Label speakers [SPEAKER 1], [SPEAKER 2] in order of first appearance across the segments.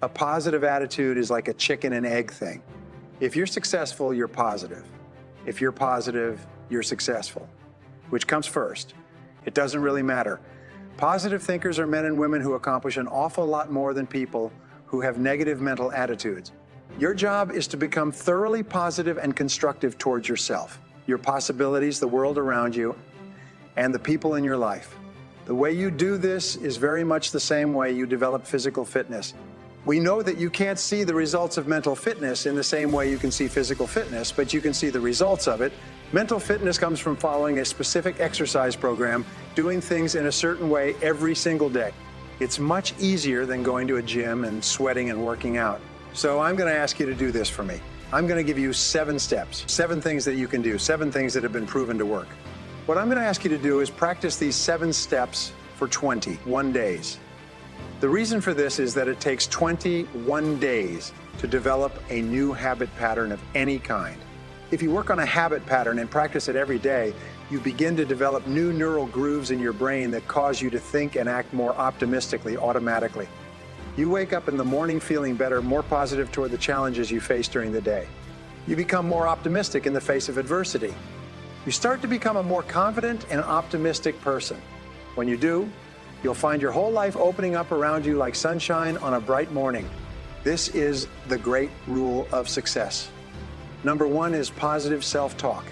[SPEAKER 1] A positive attitude is like a chicken and egg thing. If you're successful, you're positive. If you're positive, you're successful. Which comes first? It doesn't really matter. Positive thinkers are men and women who accomplish an awful lot more than people who have negative mental attitudes. Your job is to become thoroughly positive and constructive towards yourself, your possibilities, the world around you, and the people in your life. The way you do this is very much the same way you develop physical fitness. We know that you can't see the results of mental fitness in the same way you can see physical fitness, but you can see the results of it. Mental fitness comes from following a specific exercise program, doing things in a certain way every single day. It's much easier than going to a gym and sweating and working out. So I'm going to ask you to do this for me. I'm going to give you 7 steps, 7 things that you can do, 7 things that have been proven to work. What I'm going to ask you to do is practice these 7 steps for 21 days. The reason for this is that it takes 21 days to develop a new habit pattern of any kind. If you work on a habit pattern and practice it every day, you begin to develop new neural grooves in your brain that cause you to think and act more optimistically automatically. You wake up in the morning feeling better, more positive toward the challenges you face during the day. You become more optimistic in the face of adversity. You start to become a more confident and optimistic person. When you do, you'll find your whole life opening up around you like sunshine on a bright morning. This is the great rule of success. Number 1 is positive self-talk.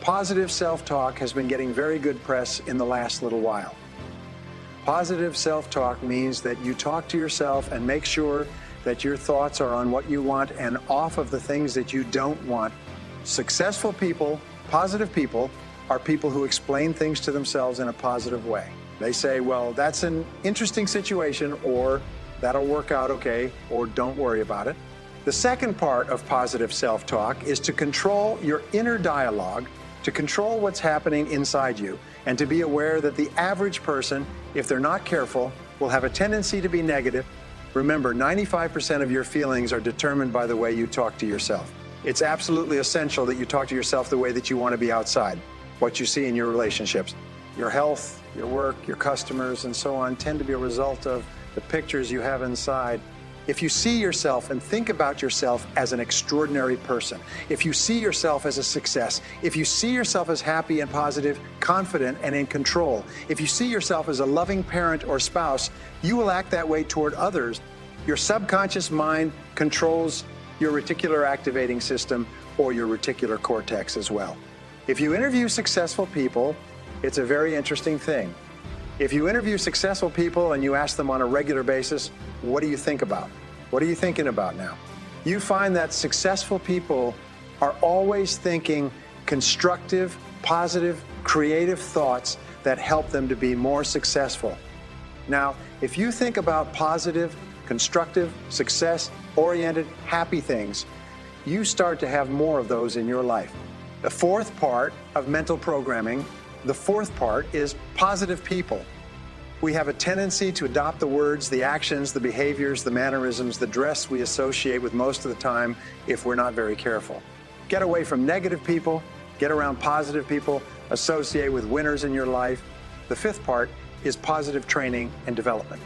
[SPEAKER 1] Positive self-talk has been getting very good press in the last little while. Positive self-talk means that you talk to yourself and make sure that your thoughts are on what you want and off of the things that you don't want. Successful people, positive people, are people who explain things to themselves in a positive way. They say, well, that's an interesting situation, or that'll work out okay, or don't worry about it. The second part of positive self-talk is to control your inner dialogue, to control what's happening inside you, and to be aware that the average person, if they're not careful, will have a tendency to be negative. Remember, 95% of your feelings are determined by the way you talk to yourself. It's absolutely essential that you talk to yourself the way that you want to be outside. What you see in your relationships, your health, your work, your customers, and so on tend to be a result of the pictures you have inside. If you see yourself and think about yourself as an extraordinary person, if you see yourself as a success, if you see yourself as happy and positive, confident and in control, if you see yourself as a loving parent or spouse, you will act that way toward others. Your subconscious mind controls your reticular activating system, or your reticular cortex as well. If you interview successful people, it's a very interesting thing. If you interview successful people and you ask them on a regular basis, what do you think about? What are you thinking about now? You find that successful people are always thinking constructive, positive, creative thoughts that help them to be more successful. Now, if you think about positive, constructive, success-oriented, happy things, you start to have more of those in your life. The fourth part of mental programming, the fourth part is positive people. We have a tendency to adopt the words, the actions, the behaviors, the mannerisms, the dress we associate with most of the time if we're not very careful. Get away from negative people, get around positive people, associate with winners in your life. The fifth part is positive training and development.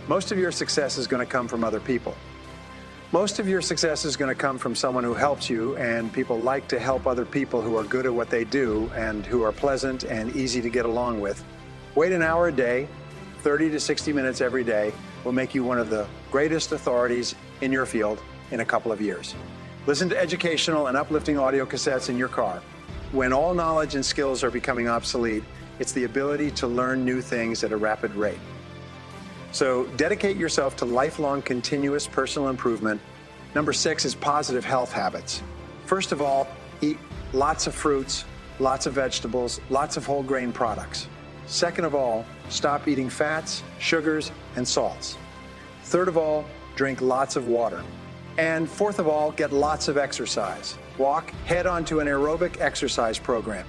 [SPEAKER 1] Most of your success is going to come from other people. Most of your success is going to come from someone who helps you, and people like to help other people who are good at what they do and who are pleasant and easy to get along with. Wait an hour a day, 30 to 60 minutes every day will make you one of the greatest authorities in your field in a couple of years. Listen to educational and uplifting audio cassettes in your car. When all knowledge and skills are becoming obsolete, it's the ability to learn new things at a rapid rate. So dedicate yourself to lifelong continuous personal improvement. Number 6 is positive health habits. First of all, eat lots of fruits, lots of vegetables, lots of whole grain products. Second of all, stop eating fats, sugars, and salts. Third of all, drink lots of water. And fourth of all, get lots of exercise. Head onto an aerobic exercise program.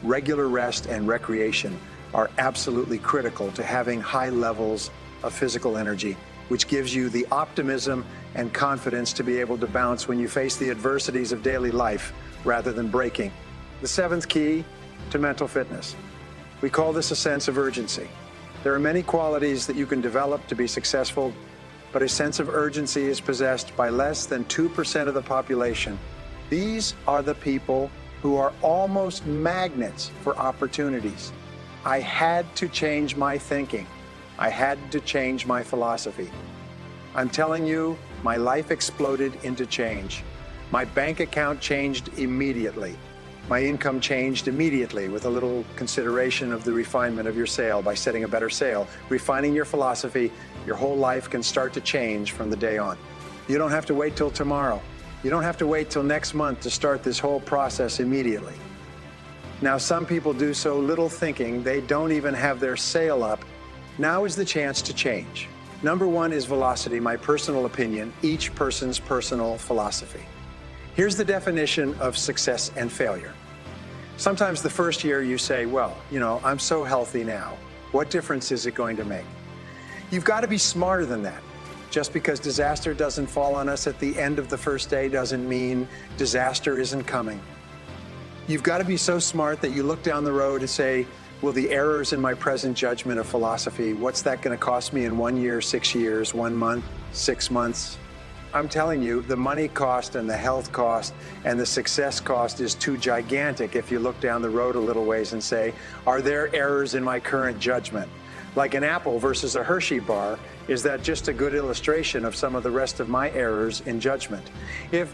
[SPEAKER 1] Regular rest and recreation are absolutely critical to having high levels of physical energy, which gives you the optimism and confidence to be able to bounce when you face the adversities of daily life rather than breaking. The seventh key to mental fitness. We call this a sense of urgency. There are many qualities that you can develop to be successful. but a sense of urgency is possessed by less than 2% of the population. These are the people who are almost magnets for opportunities. I had to change my thinking. I had to change my philosophy. I'm telling you, my life exploded into change. My bank account changed immediately. My income changed immediately with a little consideration of the refinement of your sale by setting a better sale. Refining your philosophy, your whole life can start to change from the day on. You don't have to wait till tomorrow. You don't have to wait till next month to start this whole process immediately. Now, some people do so little thinking they don't even have their sale up. Now is the chance to change. Number one is velocity, my personal opinion, each person's personal philosophy. Here's the definition of success and failure. Sometimes the first year you say, well, I'm so healthy now. What difference is it going to make? You've got to be smarter than that. Just because disaster doesn't fall on us at the end of the first day doesn't mean disaster isn't coming. You've got to be so smart that you look down the road and say, well, the errors in my present judgment of philosophy, what's that going to cost me in 1 year, 6 years, 1 month, 6 months? I'm telling you, the money cost and the health cost and the success cost is too gigantic if you look down the road a little ways and say, are there errors in my current judgment? Like an apple versus a Hershey bar, is that just a good illustration of some of the rest of my errors in judgment? If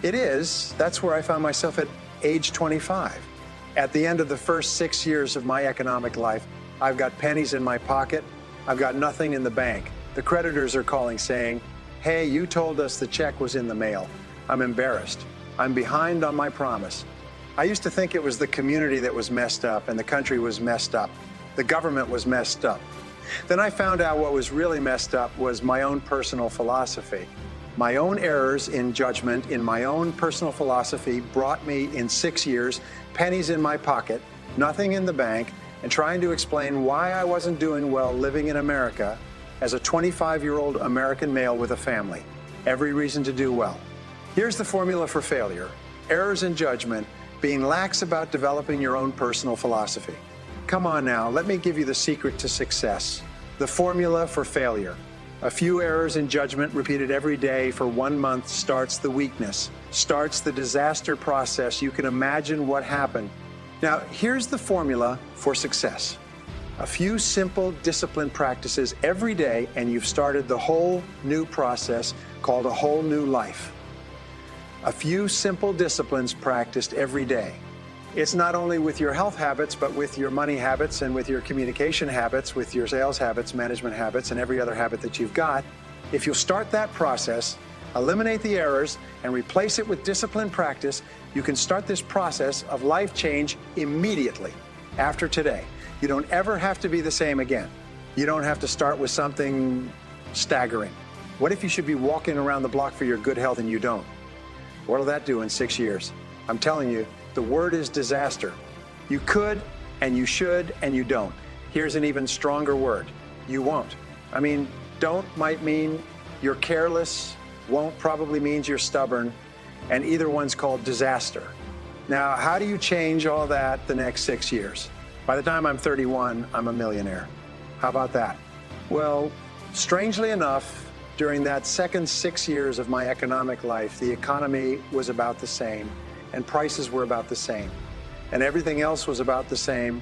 [SPEAKER 1] it is, that's where I found myself at age 25. At the end of the first 6 years of my economic life, I've got pennies in my pocket, I've got nothing in the bank. The creditors are calling saying, hey, you told us the check was in the mail. I'm embarrassed. I'm behind on my promise. I used to think it was the community that was messed up and the country was messed up. The government was messed up. Then I found out what was really messed up was my own personal philosophy. My own errors in judgment in my own personal philosophy brought me in 6 years, pennies in my pocket, nothing in the bank, and trying to explain why I wasn't doing well living in America as a 25-year-old American male with a family. Every reason to do well. Here's the formula for failure. Errors in judgment, being lax about developing your own personal philosophy. Come on now, let me give you the secret to success. The formula for failure. A few errors in judgment repeated every day for 1 month starts the weakness, starts the disaster process. You can imagine what happened. Now, here's the formula for success. A few simple discipline practices every day, and you've started the whole new process called a whole new life. A few simple disciplines practiced every day. It's not only with your health habits, but with your money habits and with your communication habits, with your sales habits, management habits, and every other habit that you've got. If you'll start that process, eliminate the errors, and replace it with disciplined practice, you can start this process of life change immediately after today. You don't ever have to be the same again. You don't have to start with something staggering. What if you should be walking around the block for your good health and you don't? What'll that do in 6 years? I'm telling you, the word is disaster. You could, and you should, and you don't. Here's an even stronger word. You won't. I mean, don't might mean you're careless, won't probably means you're stubborn, and either one's called disaster. Now, how do you change all that the next 6 years? By the time I'm 31, I'm a millionaire. How about that? Well, strangely enough, during that second 6 years of my economic life, the economy was about the same, and prices were about the same, and everything else was about the same.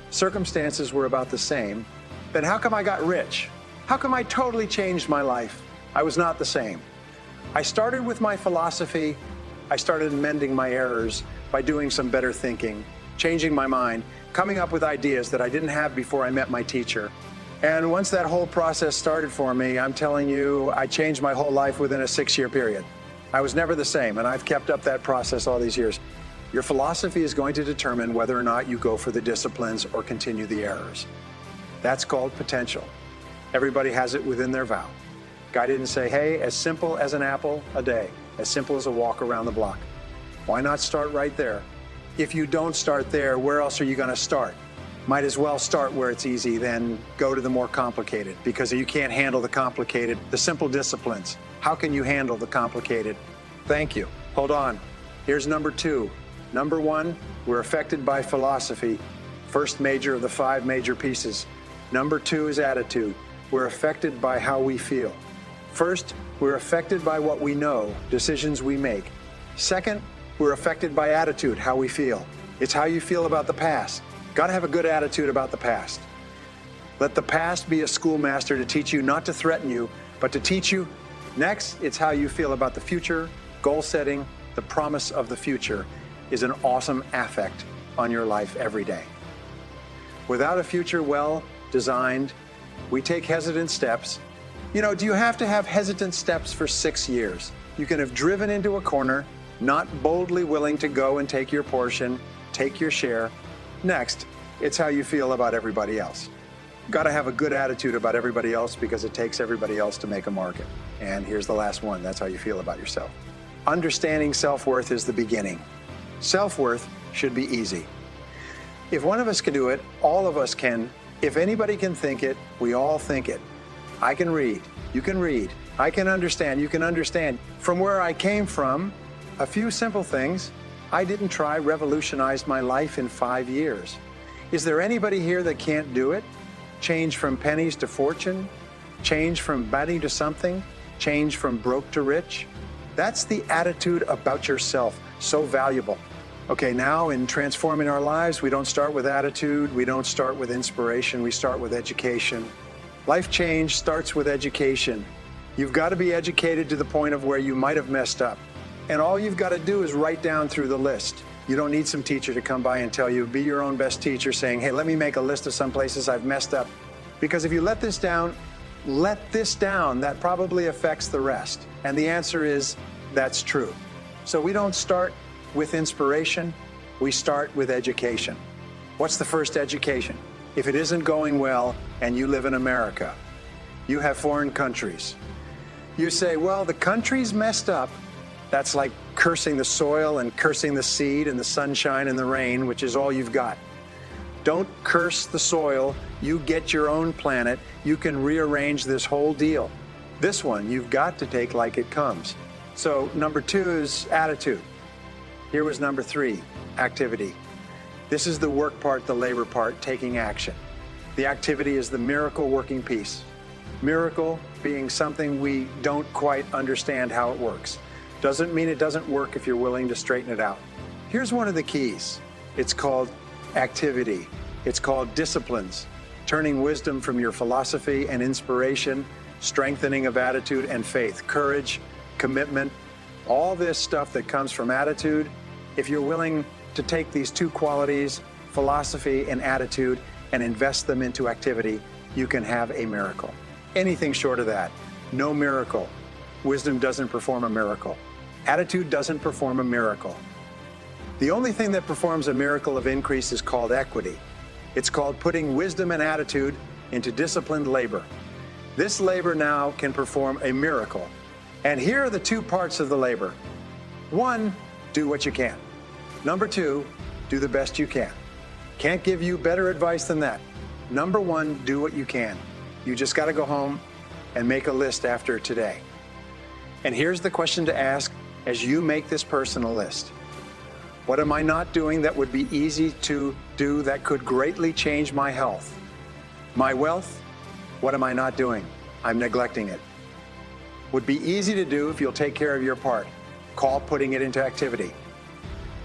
[SPEAKER 1] Circumstances were about the same. Then how come I got rich? How come I totally changed my life? I was not the same. I started with my philosophy. I started mending my errors by doing some better thinking, changing my mind, coming up with ideas that I didn't have before I met my teacher. And once that whole process started for me, I'm telling you, I changed my whole life within a 6-year period. I was never the same, and I've kept up that process all these years. Your philosophy is going to determine whether or not you go for the disciplines or continue the errors. That's called potential. Everybody has it within their vow. Guy didn't say, hey, as simple as an apple a day, as simple as a walk around the block. Why not start right there? If you don't start there, where else are you going to start? Might as well start where it's easy, then go to the more complicated, because you can't handle the complicated. The simple disciplines. How can you handle the complicated? Thank you. Hold on. Here's number 2. Number 1, we're affected by philosophy. First major of the 5 major pieces. Number 2 is attitude. We're affected by how we feel. First, we're affected by what we know, decisions we make. Second, we're affected by attitude, how we feel. It's how you feel about the past. Got to have a good attitude about the past. Let the past be a schoolmaster to teach you, not to threaten you, but to teach you. Next, it's how you feel about the future. Goal setting, the promise of the future, is an awesome affect on your life every day. Without a future well designed, we take hesitant steps. You know, do you have to have hesitant steps for 6 years? You can have driven into a corner, not boldly willing to go and take your portion, take your share. Next, it's how you feel about everybody else. Got to have a good attitude about everybody else because it takes everybody else to make a market. And here's the last one. That's how you feel about yourself. Understanding self-worth is the beginning. Self-worth should be easy. If one of us can do it, all of us can. If anybody can think it, we all think it. I can read, you can read. I can understand, you can understand. From where I came from, a few simple things. I didn't try revolutionized my life in 5 years. Is there anybody here that can't do it? Change from pennies to fortune? Change from money to something? Change from broke to rich? That's the attitude about yourself, so valuable. Okay, now in transforming our lives, we don't start with attitude, we don't start with inspiration, we start with education. Life change starts with education. You've got to be educated to the point of where you might have messed up. And all you've got to do is write down through the list. You don't need some teacher to come by and tell you, be your own best teacher saying, hey, let me make a list of some places I've messed up. Because if you let this down, that probably affects the rest. And the answer is, that's true. So we don't start with inspiration, we start with education. What's the first education? If it isn't going well and you live in America, you have foreign countries. You say, well, the country's messed up. That's like cursing the soil and cursing the seed and the sunshine and the rain, which is all you've got. Don't curse the soil. You get your own planet. You can rearrange this whole deal. This one you've got to take like it comes. So number 2 is attitude. Here was number 3, activity. This is the work part, the labor part, taking action. The activity is the miracle working piece. Miracle being something we don't quite understand how it works. Doesn't mean it doesn't work if you're willing to straighten it out. Here's one of the keys. It's called activity. It's called disciplines. Turning wisdom from your philosophy and inspiration, strengthening of attitude and faith, courage, commitment, all this stuff that comes from attitude. If you're willing to take these 2 qualities, philosophy and attitude, and invest them into activity, you can have a miracle. Anything short of that, no miracle. Wisdom doesn't perform a miracle. Attitude doesn't perform a miracle. The only thing that performs a miracle of increase is called equity. It's called putting wisdom and attitude into disciplined labor. This labor now can perform a miracle. And here are the 2 parts of the labor. 1, do what you can. Number 2, do the best you can. Can't give you better advice than that. Number 1, do what you can. You just got to go home and make a list after today. And here's the question to ask as you make this personal list. What am I not doing that would be easy to do that could greatly change my health? My wealth? What am I not doing? I'm neglecting it. Would be easy to do if you'll take care of your part. Call putting it into activity.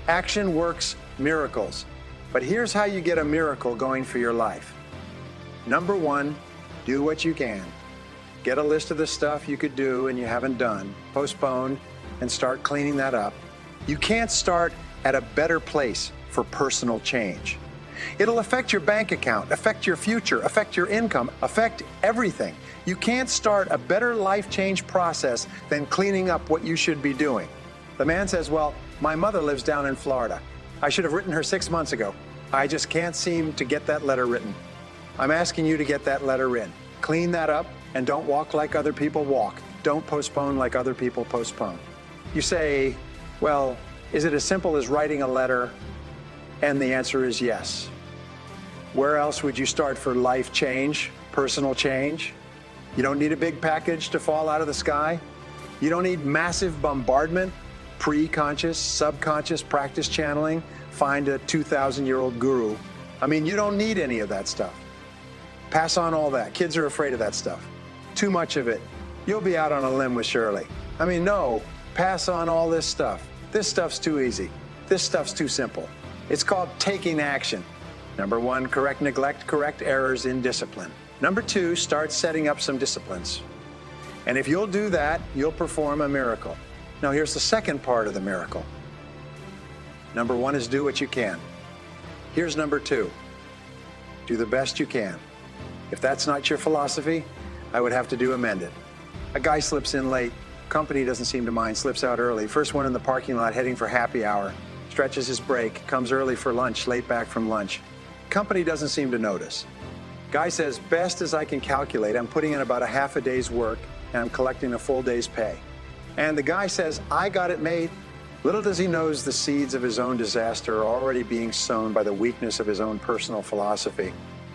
[SPEAKER 1] Action works miracles. But here's how you get a miracle going for your life. Number 1, do what you can. Get a list of the stuff you could do and you haven't done, postpone, and start cleaning that up. You can't start at a better place for personal change. It'll affect your bank account, affect your future, affect your income, affect everything. You can't start a better life change process than cleaning up what you should be doing. The man says, well, my mother lives down in Florida. I should have written her 6 months ago. I just can't seem to get that letter written. I'm asking you to get that letter written. Clean that up and don't walk like other people walk. Don't postpone like other people postpone. You say, well, is it as simple as writing a letter? And the answer is yes. Where else would you start for life change, personal change? You don't need a big package to fall out of the sky. You don't need massive bombardment, pre-conscious, subconscious practice channeling. Find a 2,000-year-old guru. I mean, you don't need any of that stuff. Pass on all that. Kids are afraid of that stuff. Too much of it. you'll be out on a limb with Shirley. I mean, no, pass on all this stuff. This stuff's too easy. This stuff's too simple. It's called taking action. Number 1, correct neglect, correct errors in discipline. Number 2, start setting up some disciplines. And if you'll do that, you'll perform a miracle. Now here's the second part of the miracle. Number 1 is do what you can. Here's number 2. Do the best you can. If that's not your philosophy, I would have to amend it. A guy slips in late. Company doesn't seem to mind, slips out early. First one in the parking lot heading for happy hour. Stretches his break, comes early for lunch, late back from lunch. Company doesn't seem to notice. Guy says, best as I can calculate, I'm putting in about a half a day's work and I'm collecting a full day's pay. And the guy says, I got it made. Little does he know the seeds of his own disaster are already being sown by the weakness of his own personal philosophy.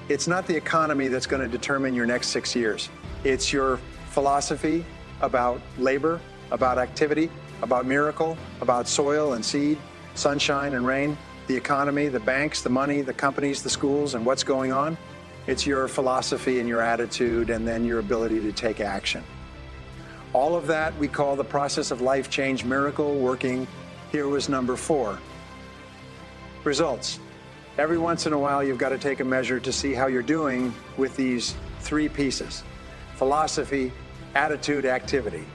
[SPEAKER 1] It's not the economy that's going to determine your next 6 years. It's your philosophy about labor, about activity, about miracle, about soil and seed, sunshine and rain, the economy, the banks, the money, the companies, the schools, and what's going on. It's your philosophy and your attitude and then your ability to take action. All of that we call the process of life change miracle working. Here was number 4. Results. Every once in a while, you've got to take a measure to see how you're doing with these 3 pieces: philosophy, attitude, activity.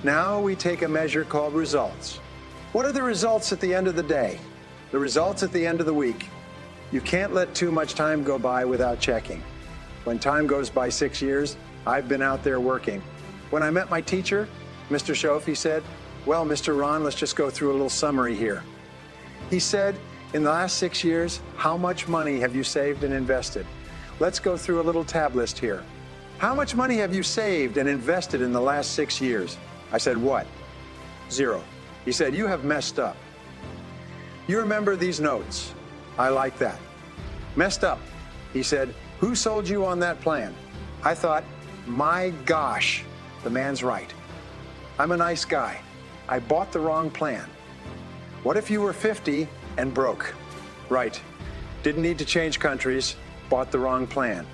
[SPEAKER 1] Now we take a measure called results. What are the results at the end of the day? The results at the end of the week. You can't let too much time go by without checking. When time goes by 6 years, I've been out there working. When I met my teacher, Mr. Schoaf, he said, well, Mr. Ron, let's just go through a little summary here. He said, in the last 6 years, how much money have you saved and invested? Let's go through a little tab list here. How much money have you saved and invested in the last 6 years? I said, what? 0. He said, you have messed up. You remember these notes? I like that. Messed up. He said, who sold you on that plan? I thought, my gosh, the man's right. I'm a nice guy. I bought the wrong plan. What if you were 50 and broke? Right. Didn't need to change countries, bought the wrong plan.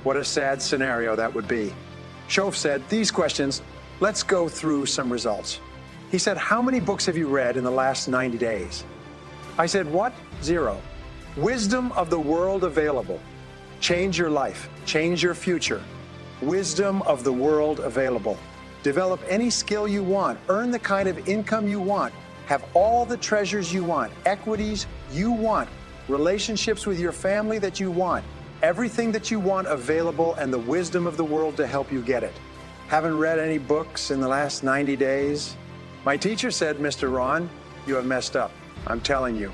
[SPEAKER 1] What a sad scenario that would be. Schoaf said, these questions, let's go through some results. He said, how many books have you read in the last 90 days? I said, what? 0. Wisdom of the world available. Change your life. Change your future. Wisdom of the world available. Develop any skill you want. Earn the kind of income you want. Have all the treasures you want. Equities you want. Relationships with your family that you want. Everything that you want available and the wisdom of the world to help you get it. Haven't read any books in the last 90 days? My teacher said, Mr. Ron, you have messed up. I'm telling you,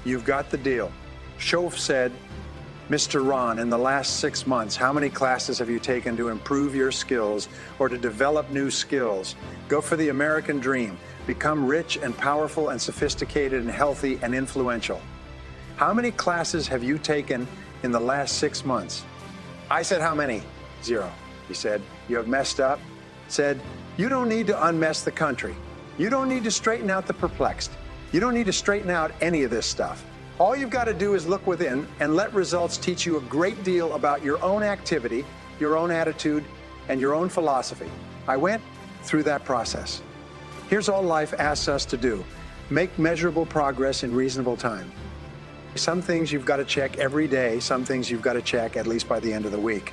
[SPEAKER 1] you've got the deal. Schoaf said, Mr. Ron, in the last 6 months, how many classes have you taken to improve your skills or to develop new skills? Go for the American dream. Become rich and powerful and sophisticated and healthy and influential. How many classes have you taken in the last 6 months? I said, how many? 0. He said, you have messed up. Said, you don't need to unmess the country. You don't need to straighten out the perplexed. You don't need to straighten out any of this stuff. All you've got to do is look within and let results teach you a great deal about your own activity, your own attitude, and your own philosophy. I went through that process. Here's all life asks us to do. Make measurable progress in reasonable time. Some things you've got to check every day. Some things you've got to check at least by the end of the week.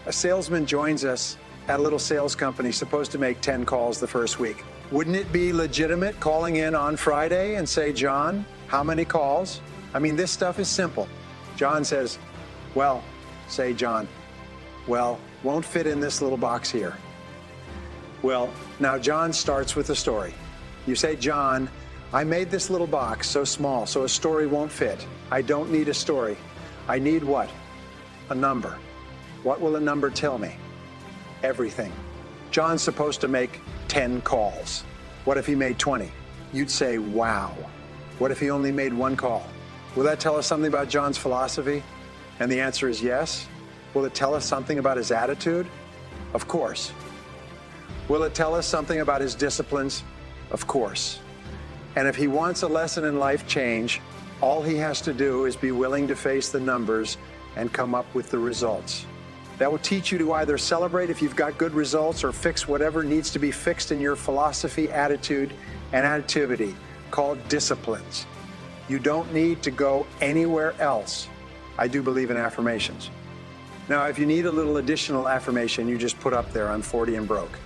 [SPEAKER 1] A salesman joins us at a little sales company supposed to make 10 calls the first week. Wouldn't it be legitimate calling in on Friday and say, John, how many calls? I mean, this stuff is simple. John says, well, say John, well, won't fit in this little box here. Well, now John starts with a story. You say, John, I made this little box so small, so a story won't fit. I don't need a story. I need what? A number. What will a number tell me? Everything. John's supposed to make 10 calls. What if he made 20? You'd say, wow. What if he only made 1 call? Will that tell us something about John's philosophy? And the answer is yes. Will it tell us something about his attitude? Of course. Will it tell us something about his disciplines? Of course. And if he wants a lesson in life change, all he has to do is be willing to face the numbers and come up with the results. that will teach you to either celebrate if you've got good results or fix whatever needs to be fixed in your philosophy, attitude, and activity, called disciplines. You don't need to go anywhere else. I do believe in affirmations. Now, if you need a little additional affirmation, you just put up there, I'm 40 and broke.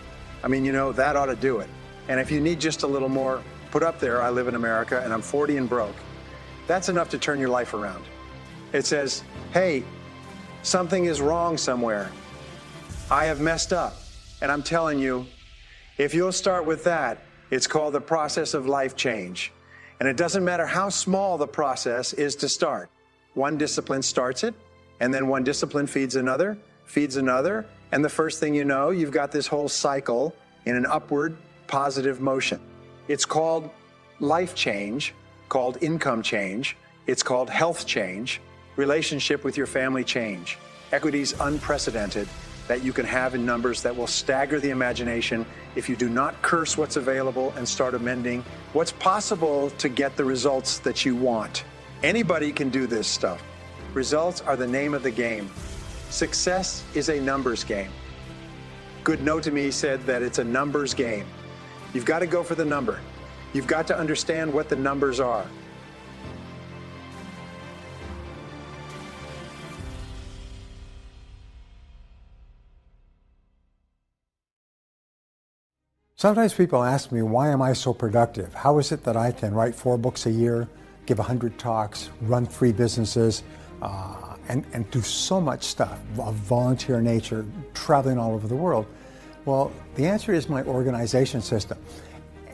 [SPEAKER 1] I mean, that ought to do it. And if you need just a little more, put up there, I live in America and I'm 40 and broke. That's enough to turn your life around. It says, hey, something is wrong somewhere. I have messed up. And I'm telling you, if you'll start with that, it's called the process of life change. And it doesn't matter how small the process is to start. One discipline starts it, and then one discipline feeds another, and the first thing you know, you've got this whole cycle in an upward positive motion. It's called life change, called income change, it's called health change, relationship with your family change. Equity's unprecedented that you can have in numbers that will stagger the imagination if you do not curse what's available and start amending what's possible to get the results that you want. Anybody can do this stuff. Results are the name of the game. Success is a numbers game. Good Note to Me said that it's a numbers game. You've got to go for the number. You've got to understand what the numbers are.
[SPEAKER 2] Sometimes people ask me, why am I so productive? How is it that I can write 4 books a year, give 100 talks, run 3 businesses, and do so much stuff of volunteer nature, traveling all over the world? Well, the answer is my organization system.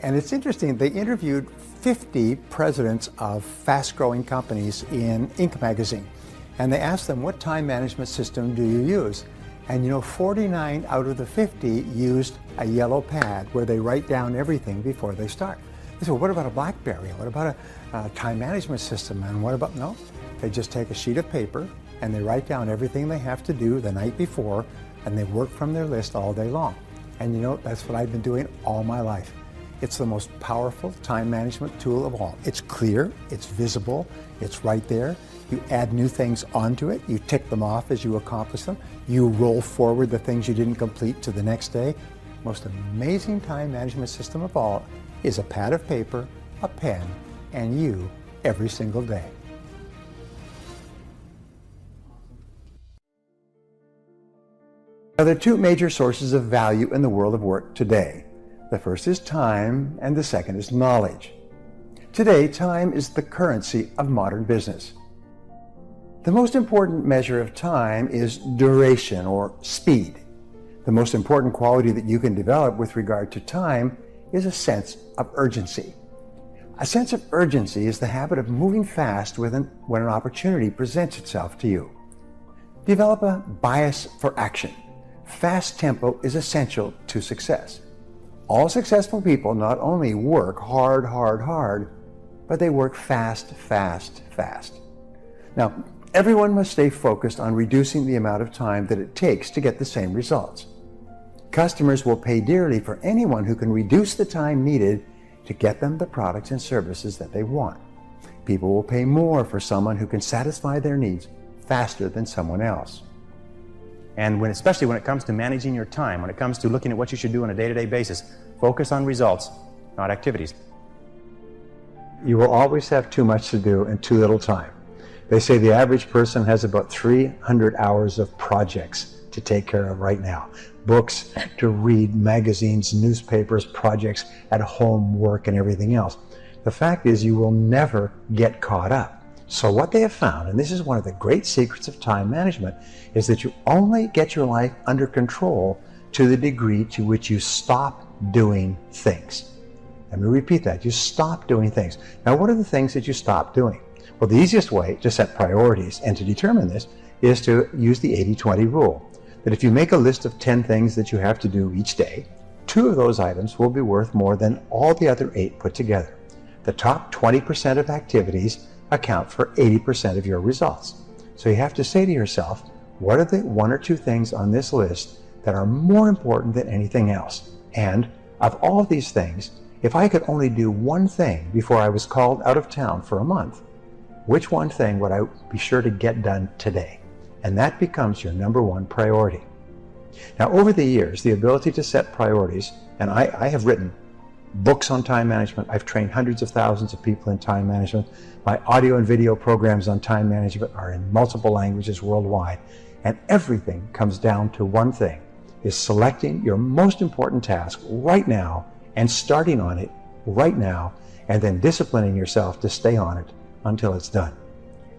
[SPEAKER 2] And it's interesting, they interviewed 50 presidents of fast-growing companies in Inc. magazine. And they asked them, what time management system do you use? And 49 out of the 50 used a yellow pad where they write down everything before they start. They said, well, what about a BlackBerry? What about a time management system? And what about, no, they just take a sheet of paper and they write down everything they have to do the night before, and they work from their list all day long. And that's what I've been doing all my life. It's the most powerful time management tool of all. It's clear, it's visible, it's right there. You add new things onto it, you tick them off as you accomplish them, you roll forward the things you didn't complete to the next day. Most amazing time management system of all is a pad of paper, a pen, and you every single day. Now, there are 2 major sources of value in the world of work today. The first is time, and the second is knowledge. Today, time is the currency of modern business. The most important measure of time is duration, or speed. The most important quality that you can develop with regard to time is a sense of urgency. A sense of urgency is the habit of moving fast when an opportunity presents itself to you. Develop a bias for action. Fast tempo is essential to success. All successful people not only work hard, but they work fast. Now, everyone must stay focused on reducing the amount of time that it takes to get the same results. Customers will pay dearly for anyone who can reduce the time needed to get them the products and services that they want. People will pay more for someone who can satisfy their needs faster than someone else.
[SPEAKER 3] And especially when it comes to managing your time, when it comes to looking at what you should do on a day-to-day basis, focus on results, not activities.
[SPEAKER 2] You will always have too much to do and too little time. They say the average person has about 300 hours of projects to take care of right now. Books to read, magazines, newspapers, projects at home, work, and everything else. The fact is, you will never get caught up. So what they have found, and this is one of the great secrets of time management, is that you only get your life under control to the degree to which you stop doing things. Let me repeat that. You stop doing things. Now, what are the things that you stop doing? Well, the easiest way to set priorities and to determine this is to use the 80-20 rule. That if you make a list of 10 things that you have to do each day, 2 of those items will be worth more than all the other 8 put together. The top 20% of activities account for 80% of your results. So you have to say to yourself, what are the 1 or 2 things on this list that are more important than anything else? And of all of these things, if I could only do one thing before I was called out of town for a month, which one thing would I be sure to get done today? and that becomes your number one priority. Now, over the years, the ability to set priorities, and I have written books on time management. I've trained hundreds of thousands of people in time management. My audio and video programs on time management are in multiple languages worldwide. And everything comes down to one thing, is selecting your most important task right now and starting on it right now, and then disciplining yourself to stay on it until it's done.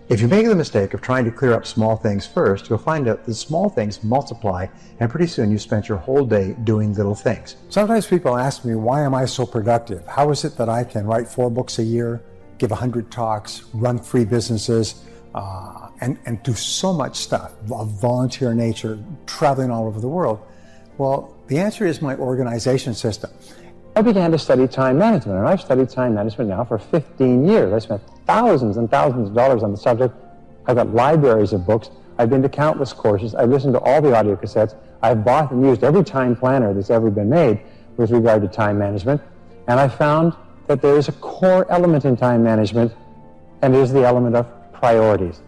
[SPEAKER 2] If you make the mistake of trying to clear up small things first, you'll find out that small things multiply, and pretty soon you spent your whole day doing little things. Sometimes people ask me, why am I so productive? How is it that I can write 4 books a year, give 100 talks, run 3 businesses, and do so much stuff of volunteer nature, traveling all over the world? Well, the answer is my organization system. I began to study time management, and I've studied time management now for 15 years. I spent thousands and thousands of dollars on the subject. I've got libraries of books. I've been to countless courses. I've listened to all the audio cassettes. I've bought and used every time planner that's ever been made with regard to time management. And I found that there is a core element in time management, and it is the element of priorities.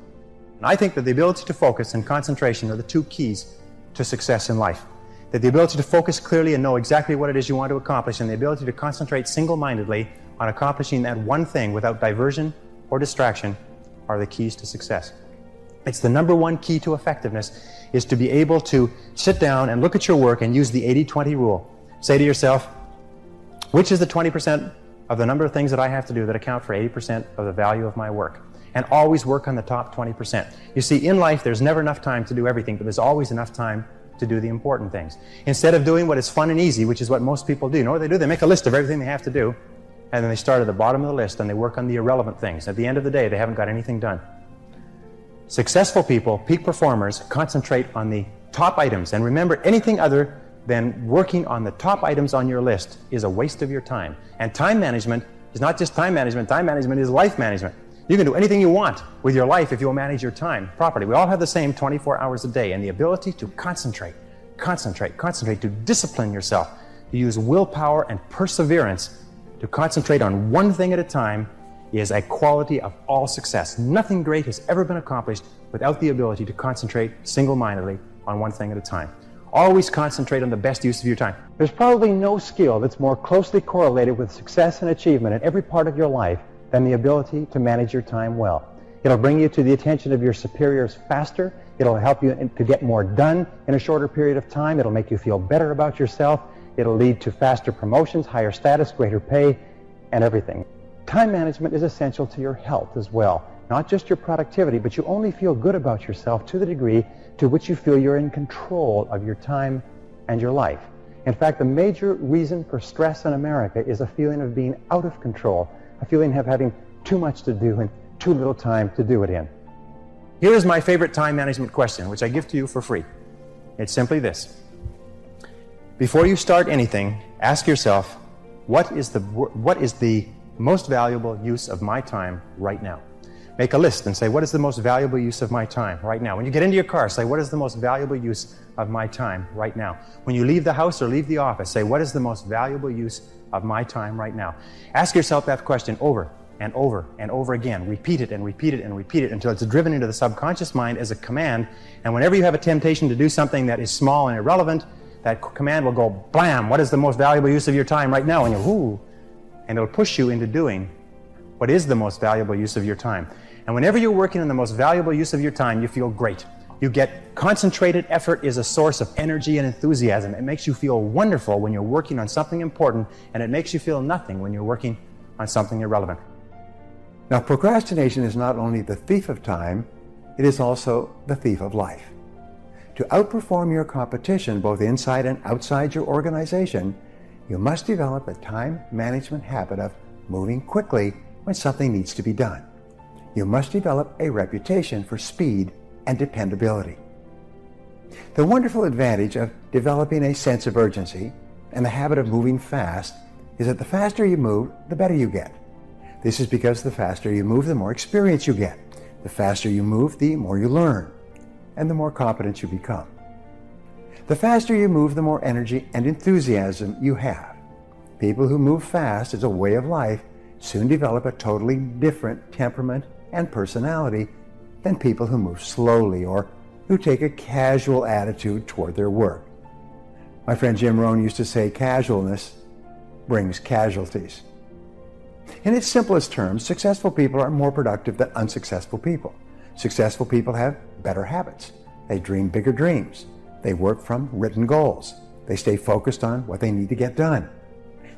[SPEAKER 3] I think that the ability to focus and concentration are the 2 keys to success in life. That the ability to focus clearly and know exactly what it is you want to accomplish, and the ability to concentrate single-mindedly on accomplishing that one thing without diversion or distraction are the keys to success. It's the number one key to effectiveness, is to be able to sit down and look at your work and use the 80-20 rule. Say to yourself, which is the 20% of the number of things that I have to do that account for 80% of the value of my work? And always work on the top 20%. You see, in life, there's never enough time to do everything, but there's always enough time to do the important things. Instead of doing what is fun and easy, which is what most people do, you know what they do? They make a list of everything they have to do, and then they start at the bottom of the list and they work on the irrelevant things. At the end of the day, they haven't got anything done. Successful people, peak performers, concentrate on the top items. And remember, anything other than working on the top items on your list is a waste of your time. And time management is not just time management is life management. You can do anything you want with your life if you'll manage your time properly. We all have the same 24 hours a day, and the ability to concentrate, to discipline yourself, to use willpower and perseverance to concentrate on one thing at a time is a quality of all success. Nothing great has ever been accomplished without the ability to concentrate single-mindedly on one thing at a time. Always concentrate on the best use of your time.
[SPEAKER 2] There's probably no skill that's more closely correlated with success and achievement in every part of your life than the ability to manage your time well. It'll bring you to the attention of your superiors faster. It'll help you to get more done in a shorter period of time. It'll make you feel better about yourself. It'll lead to faster promotions, higher status, greater pay, and everything. Time management is essential to your health as well. Not just your productivity, but you only feel good about yourself to the degree to which you feel you're in control of your time and your life. In fact, the major reason for stress in America is a feeling of being out of control, a feeling of having too much to do and too little time to do it in.
[SPEAKER 3] Here is my favorite time management question, which I give to you for free. It's simply this. Before you start anything, ask yourself, what is the most valuable use of my time right now? Make a list and say, what is the most valuable use of my time right now? When you get into your car, say, what is the most valuable use of my time right now? When you leave the house or leave the office, say, what is the most valuable use of my time right now? Ask yourself that question over and over and over again. Repeat it and repeat it and repeat it until it's driven into the subconscious mind as a command. And whenever you have a temptation to do something that is small and irrelevant, that command will go, blam, what is the most valuable use of your time right now? And you'll, ooh, and it'll push you into doing what is the most valuable use of your time. And whenever you're working on the most valuable use of your time, you feel great. You get concentrated effort is a source of energy and enthusiasm. It makes you feel wonderful when you're working on something important, and it makes you feel nothing when you're working on something irrelevant. Now, procrastination is not only the thief of time, it is also the thief of life. To outperform your competition, both inside and outside your organization, you must develop a time management habit of moving quickly when something needs to be done. You must develop a reputation for speed and dependability. The wonderful advantage of developing a sense of urgency and the habit of moving fast is that the faster you move, the better you get. This is because the faster you move, the more experience you get. The faster you move, the more you learn, and the more competent you become. The faster you move, the more energy and enthusiasm you have. People who move fast as a way of life soon develop a totally different temperament and personality than people who move slowly or
[SPEAKER 2] who take a casual attitude toward their work. My friend Jim Rohn used to say casualness brings casualties. In its simplest terms, successful people are more productive than unsuccessful people. Successful people have better habits. They dream bigger dreams. They work from written goals. They stay focused on what they need to get done.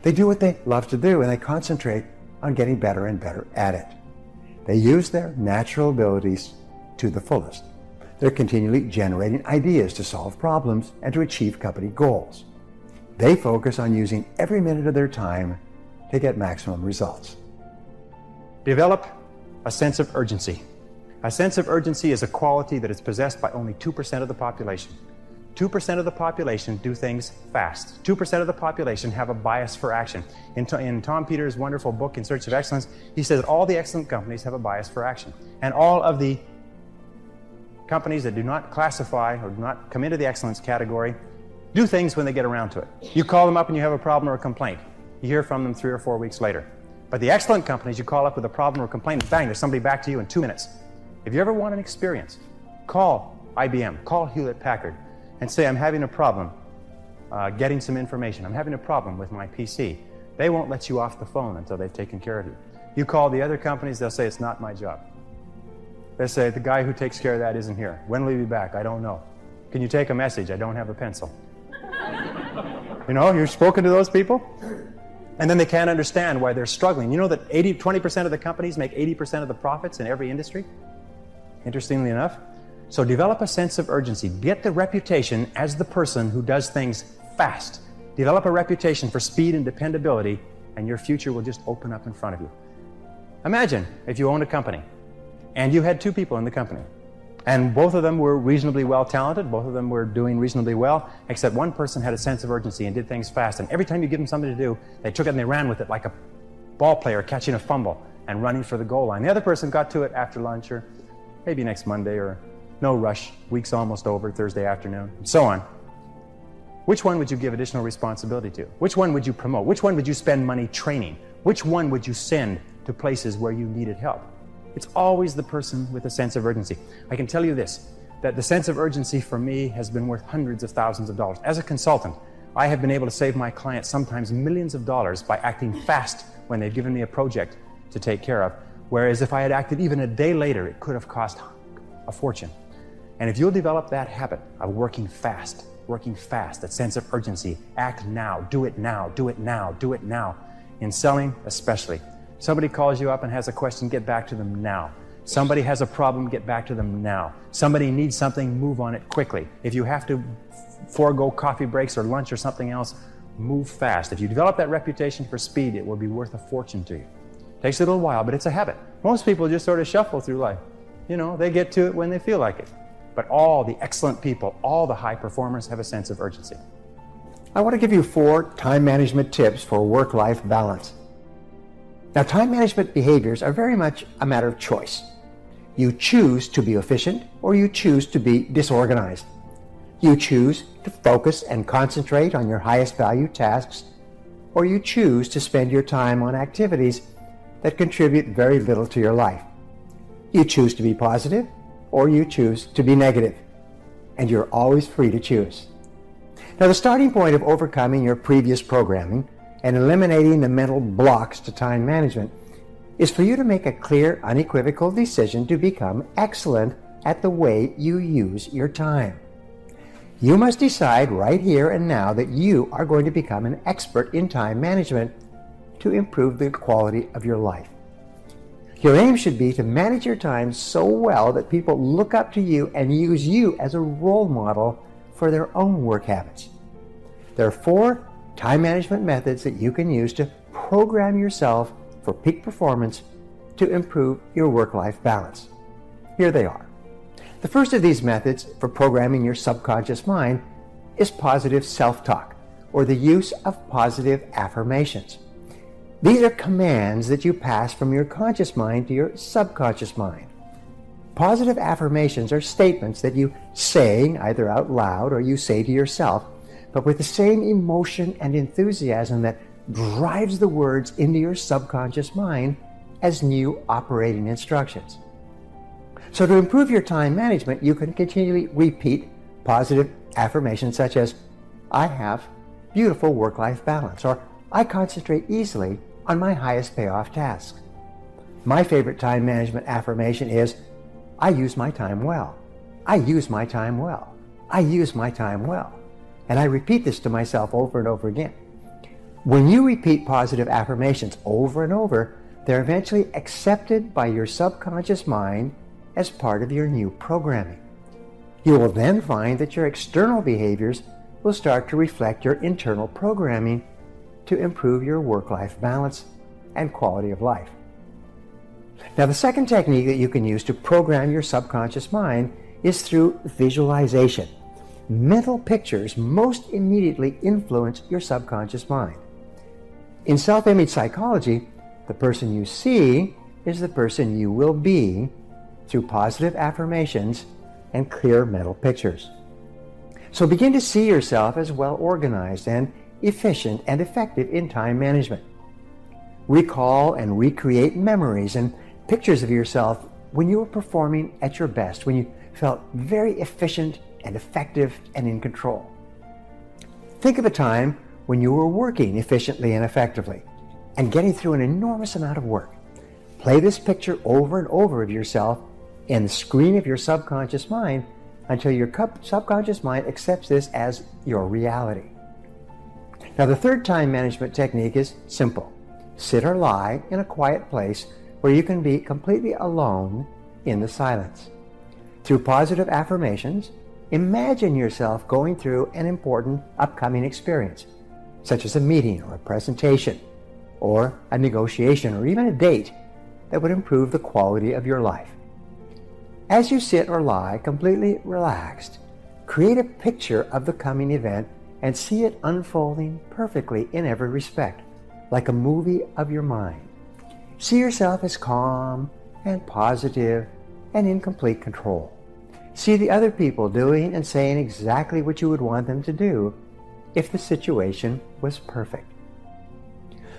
[SPEAKER 2] They do what they love to do, and they concentrate on getting better and better at it. They use their natural abilities to the fullest. They're continually generating ideas to solve problems and to achieve company goals. They focus on using every minute of their time to get maximum results.
[SPEAKER 3] Develop a sense of urgency. A sense of urgency is a quality that is possessed by only 2% of the population. 2% of the population do things fast. 2% of the population have a bias for action. In Tom Peters' wonderful book, In Search of Excellence, he says that all the excellent companies have a bias for action. And all of the companies that do not classify or do not come into the excellence category do things when they get around to it. You call them up and you have a problem or a complaint. You hear from them 3 or 4 weeks later. But the excellent companies, you call up with a problem or a complaint, and bang, there's somebody back to you in 2 minutes. If you ever want an experience, call IBM, call Hewlett-Packard, and say, I'm having a problem getting some information. I'm having a problem with my PC. They won't let you off the phone until they've taken care of you. You call the other companies, they'll say, it's not my job. They'll say, the guy who takes care of that isn't here. When will he be back? I don't know. Can you take a message? I don't have a pencil. You know, you've spoken to those people? And then they can't understand why they're struggling. You know that 20% of the companies make 80% of the profits in every industry? Interestingly enough. So develop a sense of urgency. Get the reputation as the person who does things fast. Develop a reputation for speed and dependability, and your future will just open up in front of you. Imagine if you owned a company, and you had 2 people in the company, and both of them were reasonably well talented, both of them were doing reasonably well, except one person had a sense of urgency and did things fast, and every time you give them something to do, they took it and they ran with it like a ball player catching a fumble and running for the goal line. The other person got to it after lunch, or maybe next Monday, or no rush, week's almost over, Thursday afternoon, and so on. Which one would you give additional responsibility to? Which one would you promote? Which one would you spend money training? Which one would you send to places where you needed help? It's always the person with a sense of urgency. I can tell you this, that the sense of urgency for me has been worth hundreds of thousands of dollars. As a consultant, I have been able to save my clients sometimes millions of dollars by acting fast when they've given me a project to take care of, whereas if I had acted even a day later, it could have cost a fortune. And if you'll develop that habit of working fast, that sense of urgency, act now, do it now, do it now, do it now. In selling especially. Somebody calls you up and has a question, get back to them now. Somebody has a problem, get back to them now. Somebody needs something, move on it quickly. If you have to forego coffee breaks or lunch or something else, move fast. If you develop that reputation for speed, it will be worth a fortune to you. Takes a little while, but it's a habit. Most people just sort of shuffle through life. You know, they get to it when they feel like it. But all the excellent people, all the high performers have a sense of urgency.
[SPEAKER 2] I want to give you 4 time management tips for work-life balance. Now, time management behaviors are very much a matter of choice. You choose to be efficient or you choose to be disorganized. You choose to focus and concentrate on your highest value tasks, or you choose to spend your time on activities that contribute very little to your life. You choose to be positive or you choose to be negative, and you're always free to choose. Now, the starting point of overcoming your previous programming and eliminating the mental blocks to time management is for you to make a clear, unequivocal decision to become excellent at the way you use your time. You must decide right here and now that you are going to become an expert in time management to improve the quality of your life. Your aim should be to manage your time so well that people look up to you and use you as a role model for their own work habits. There are 4 time management methods that you can use to program yourself for peak performance to improve your work-life balance. Here they are. The first of these methods for programming your subconscious mind is positive self-talk, or the use of positive affirmations. These are commands that you pass from your conscious mind to your subconscious mind. Positive affirmations are statements that you say either out loud or you say to yourself, but with the same emotion and enthusiasm that drives the words into your subconscious mind as new operating instructions.
[SPEAKER 4] So to improve your time management, you can continually repeat positive affirmations such as, I have beautiful work-life balance, or I concentrate easily on my highest payoff tasks. My favorite time management affirmation is, I use my time well. I use my time well. I use my time well. And I repeat this to myself over and over again. When you repeat positive affirmations over and over, they're eventually accepted by your subconscious mind as part of your new programming. You will then find that your external behaviors will start to reflect your internal programming to improve your work-life balance and quality of life. Now, the second technique that you can use to program your subconscious mind is through visualization. Mental pictures most immediately influence your subconscious mind. In self-image psychology, the person you see is the person you will be through positive affirmations and clear mental pictures. So begin to see yourself as well organized and efficient and effective in time management. Recall and recreate memories and pictures of yourself when you were performing at your best, when you felt very efficient and effective and in control. Think of a time when you were working efficiently and effectively and getting through an enormous amount of work. Play this picture over and over of yourself in the screen of your subconscious mind until your subconscious mind accepts this as your reality. Now, the third time management technique is simple. Sit or lie in a quiet place where you can be completely alone in the silence. Through positive affirmations, imagine yourself going through an important upcoming experience, such as a meeting or a presentation, or a negotiation, or even a date that would improve the quality of your life. As you sit or lie completely relaxed, create a picture of the coming event and see it unfolding perfectly in every respect, like a movie of your mind. See yourself as calm and positive and in complete control. See the other people doing and saying exactly what you would want them to do if the situation was perfect.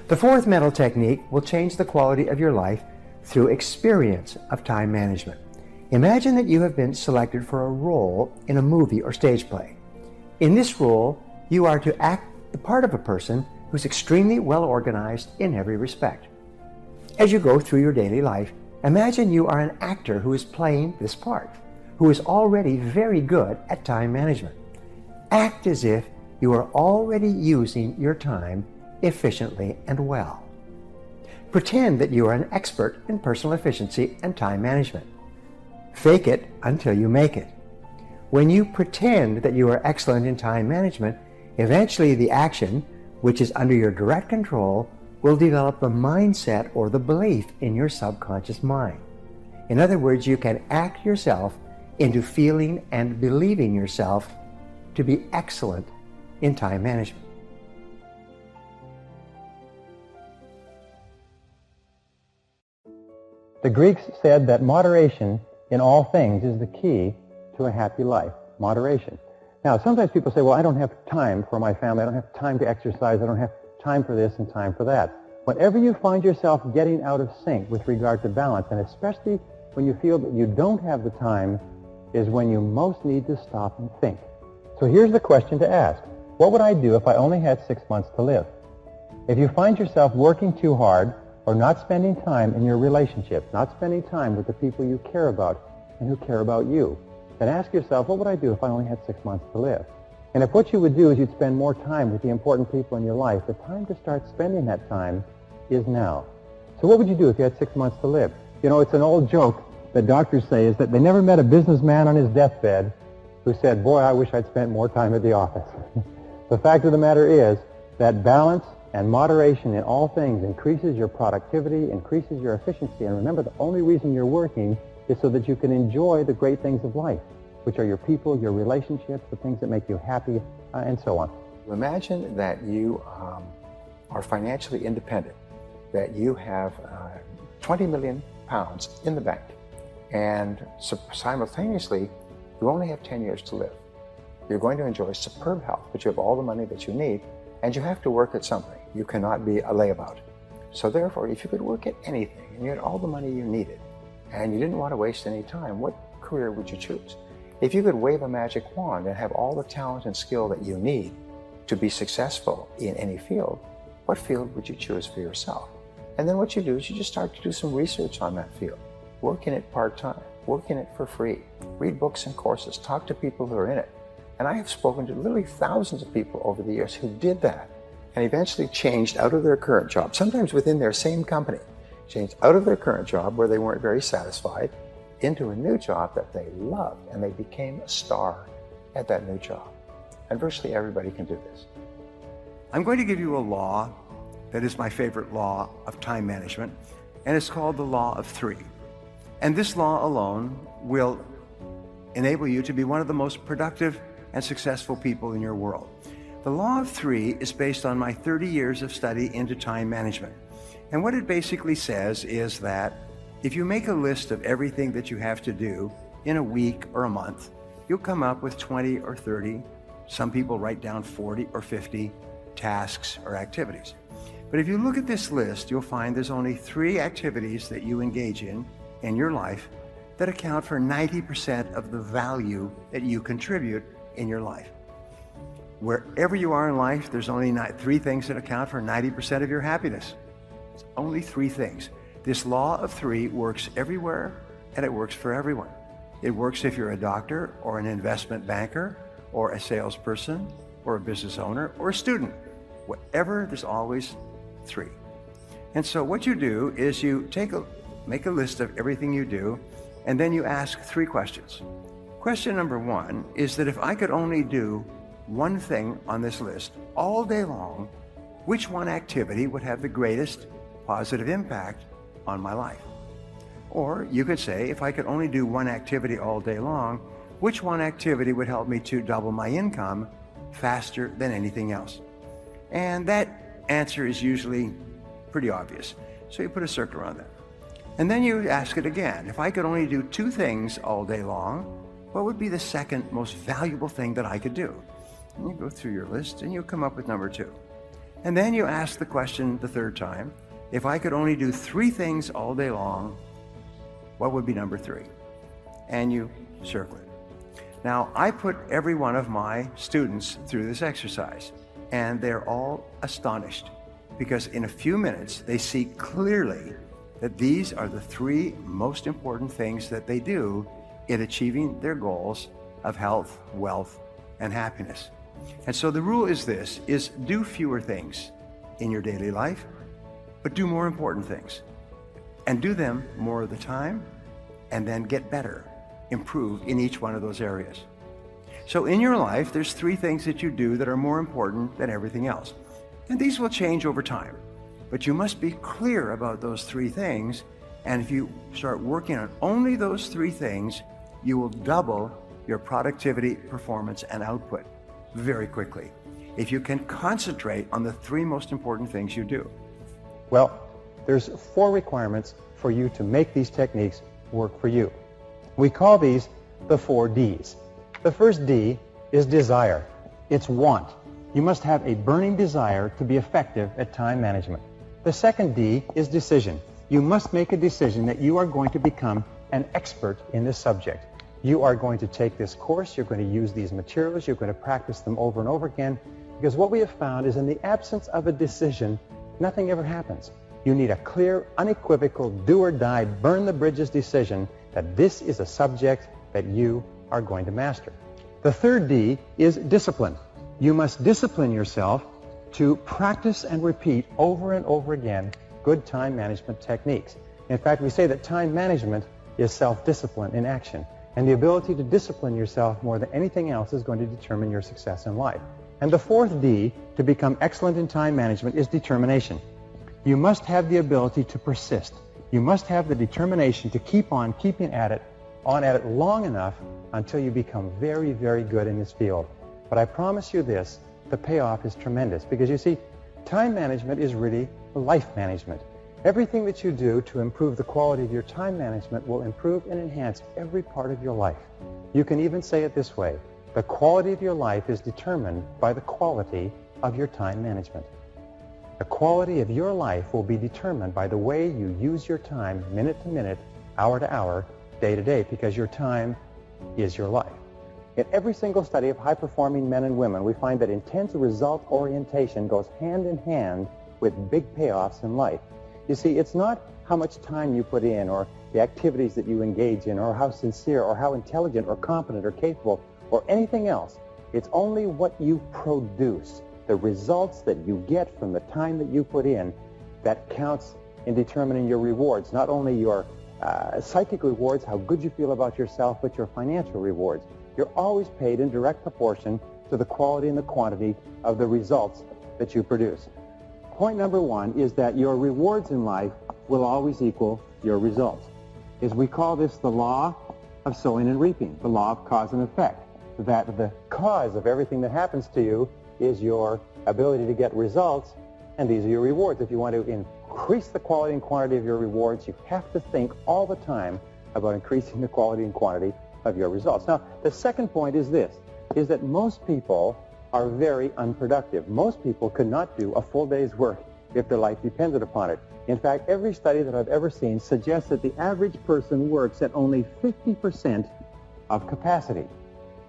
[SPEAKER 4] The fourth mental technique will change the quality of your life through experience of time management. Imagine that you have been selected for a role in a movie or stage play. In this role, you are to act the part of a person who's extremely well organized in every respect. As you go through your daily life, imagine you are an actor who is playing this part, who is already very good at time management. Act as if you are already using your time efficiently and well. Pretend that you are an expert in personal efficiency and time management. Fake it until you make it. When you pretend that you are excellent in time management, eventually the action, which is under your direct control, will develop the mindset or the belief in your subconscious mind. In other words, you can act yourself into feeling and believing yourself to be excellent in time management.
[SPEAKER 3] The Greeks said that moderation in all things is the key to a happy life. Moderation. Now, sometimes people say, well, I don't have time for my family. I don't have time to exercise. I don't have time for this and time for that. Whenever you find yourself getting out of sync with regard to balance, and especially when you feel that you don't have the time, is when you most need to stop and think. So here's the question to ask. What would I do if I only had 6 months to live? If you find yourself working too hard or not spending time in your relationships, not spending time with the people you care about and who care about you, then ask yourself, what would I do if I only had 6 months to live? And if what you would do is you'd spend more time with the important people in your life, the time to start spending that time is now. So what would you do if you had 6 months to live? You know, it's an old joke that doctors say is that they never met a businessman on his deathbed who said, boy, I wish I'd spent more time at the office. The fact of the matter is that balance and moderation in all things increases your productivity, increases your efficiency. And remember, the only reason you're working is so that you can enjoy the great things of life, which are your people, your relationships, the things that make you happy, and so on.
[SPEAKER 2] Imagine that you are financially independent, that you have 20 million pounds in the bank, and simultaneously, you only have 10 years to live. You're going to enjoy superb health, but you have all the money that you need, and you have to work at something. You cannot be a layabout. So therefore, if you could work at anything, and you had all the money you needed, and you didn't want to waste any time, what career would you choose? If you could wave a magic wand and have all the talent and skill that you need to be successful in any field, what field would you choose for yourself? And then what you do is you just start to do some research on that field. Work in it part-time, work in it for free, read books and courses, talk to people who are in it. And I have spoken to literally thousands of people over the years who did that and eventually changed out of their current job, sometimes within their same company, changed out of their current job where they weren't very satisfied into a new job that they loved, and they became a star at that new job. And virtually everybody can do this.
[SPEAKER 5] I'm going to give you a law that is my favorite law of time management, and it's called the Law of Three. And this law alone will enable you to be one of the most productive and successful people in your world. The Law of Three is based on my 30 years of study into time management. And what it basically says is that if you make a list of everything that you have to do in a week or a month, you'll come up with 20 or 30, some people write down 40 or 50 tasks or activities. But if you look at this list, you'll find there's only 3 activities that you engage in your life that account for 90% of the value that you contribute in your life. Wherever you are in life, there's only 3 things that account for 90% of your happiness. It's only 3 things. This law of 3 works everywhere, and it works for everyone. It works if you're a doctor or an investment banker or a salesperson or a business owner or a student. Whatever, there's always 3. And so what you do is you make a list of everything you do, and then you ask 3 questions. Question number 1 is that if I could only do one thing on this list all day long, which one activity would have the greatest positive impact on my life? Or you could say, if I could only do one activity all day long, which one activity would help me to double my income faster than anything else? And that answer is usually pretty obvious. So you put a circle around that. And then you ask it again. If I could only do 2 things all day long, what would be the second most valuable thing that I could do? And you go through your list and you come up with number 2. And then you ask the question the 3rd time. If I could only do 3 things all day long, what would be number 3? And you circle it. Now, I put every one of my students through this exercise, and they're all astonished because in a few minutes, they see clearly that these are the 3 most important things that they do in achieving their goals of health, wealth, and happiness. And so the rule is this, is do fewer things in your daily life, but do more important things. And do them more of the time, and then get better, improve in each one of those areas. So in your life, there's 3 things that you do that are more important than everything else. And these will change over time. But you must be clear about those 3 things. And if you start working on only those 3 things, you will double your productivity, performance, and output very quickly if you can concentrate on the 3 most important things you do.
[SPEAKER 3] Well, there's 4 requirements for you to make these techniques work for you. We call these the 4 Ds. The first D is desire. It's want. You must have a burning desire to be effective at time management. The second D is decision. You must make a decision that you are going to become an expert in this subject. You are going to take this course, you're going to use these materials, you're going to practice them over and over again, because what we have found is in the absence of a decision, nothing ever happens. You need a clear, unequivocal, do or die, burn the bridges decision that this is a subject that you are going to master. The third D is discipline. You must discipline yourself to practice and repeat over and over again good time management techniques. In fact, we say that time management is self-discipline in action. And the ability to discipline yourself more than anything else is going to determine your success in life. And the fourth D, to become excellent in time management, is determination. You must have the ability to persist. You must have the determination to keep on keeping at it, long enough until you become very, very good in this field. But I promise you this, the payoff is tremendous, because you see, time management is really life management. Everything that you do to improve the quality of your time management will improve and enhance every part of your life. You can even say it this way, the quality of your life is determined by the quality of your time management. The quality of your life will be determined by the way you use your time minute to minute, hour to hour, day to day, because your time is your life. In every single study of high-performing men and women, we find that intense result orientation goes hand in hand with big payoffs in life. You see, it's not how much time you put in or the activities that you engage in or how sincere or how intelligent or competent or capable or anything else. It's only what you produce, the results that you get from the time that you put in, that counts in determining your rewards, not only your psychic rewards, how good you feel about yourself, but your financial rewards. You're always paid in direct proportion to the quality and the quantity of the results that you produce. Point number one is that your rewards in life will always equal your results. We call this the law of sowing and reaping, the law of cause and effect, that the cause of everything that happens to you is your ability to get results, and these are your rewards. If you want to increase the quality and quantity of your rewards, you have to think all the time about increasing the quality and quantity of your results. Now, the second point is this, is that most people are very unproductive. Most people could not do a full day's work if their life depended upon it. In fact, every study that I've ever seen suggests that the average person works at only 50% of capacity.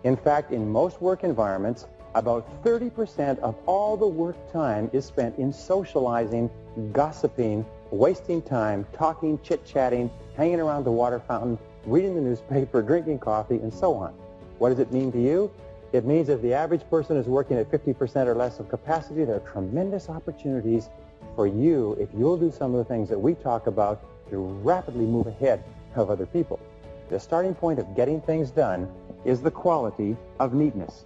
[SPEAKER 3] In fact, in most work environments, about 30% of all the work time is spent in socializing, gossiping, wasting time, talking, chit-chatting, hanging around the water fountain, reading the newspaper, drinking coffee, and so on. What does it mean to you? It means if the average person is working at 50% or less of capacity, there are tremendous opportunities for you, if you'll do some of the things that we talk about, to rapidly move ahead of other people. The starting point of getting things done is the quality of neatness.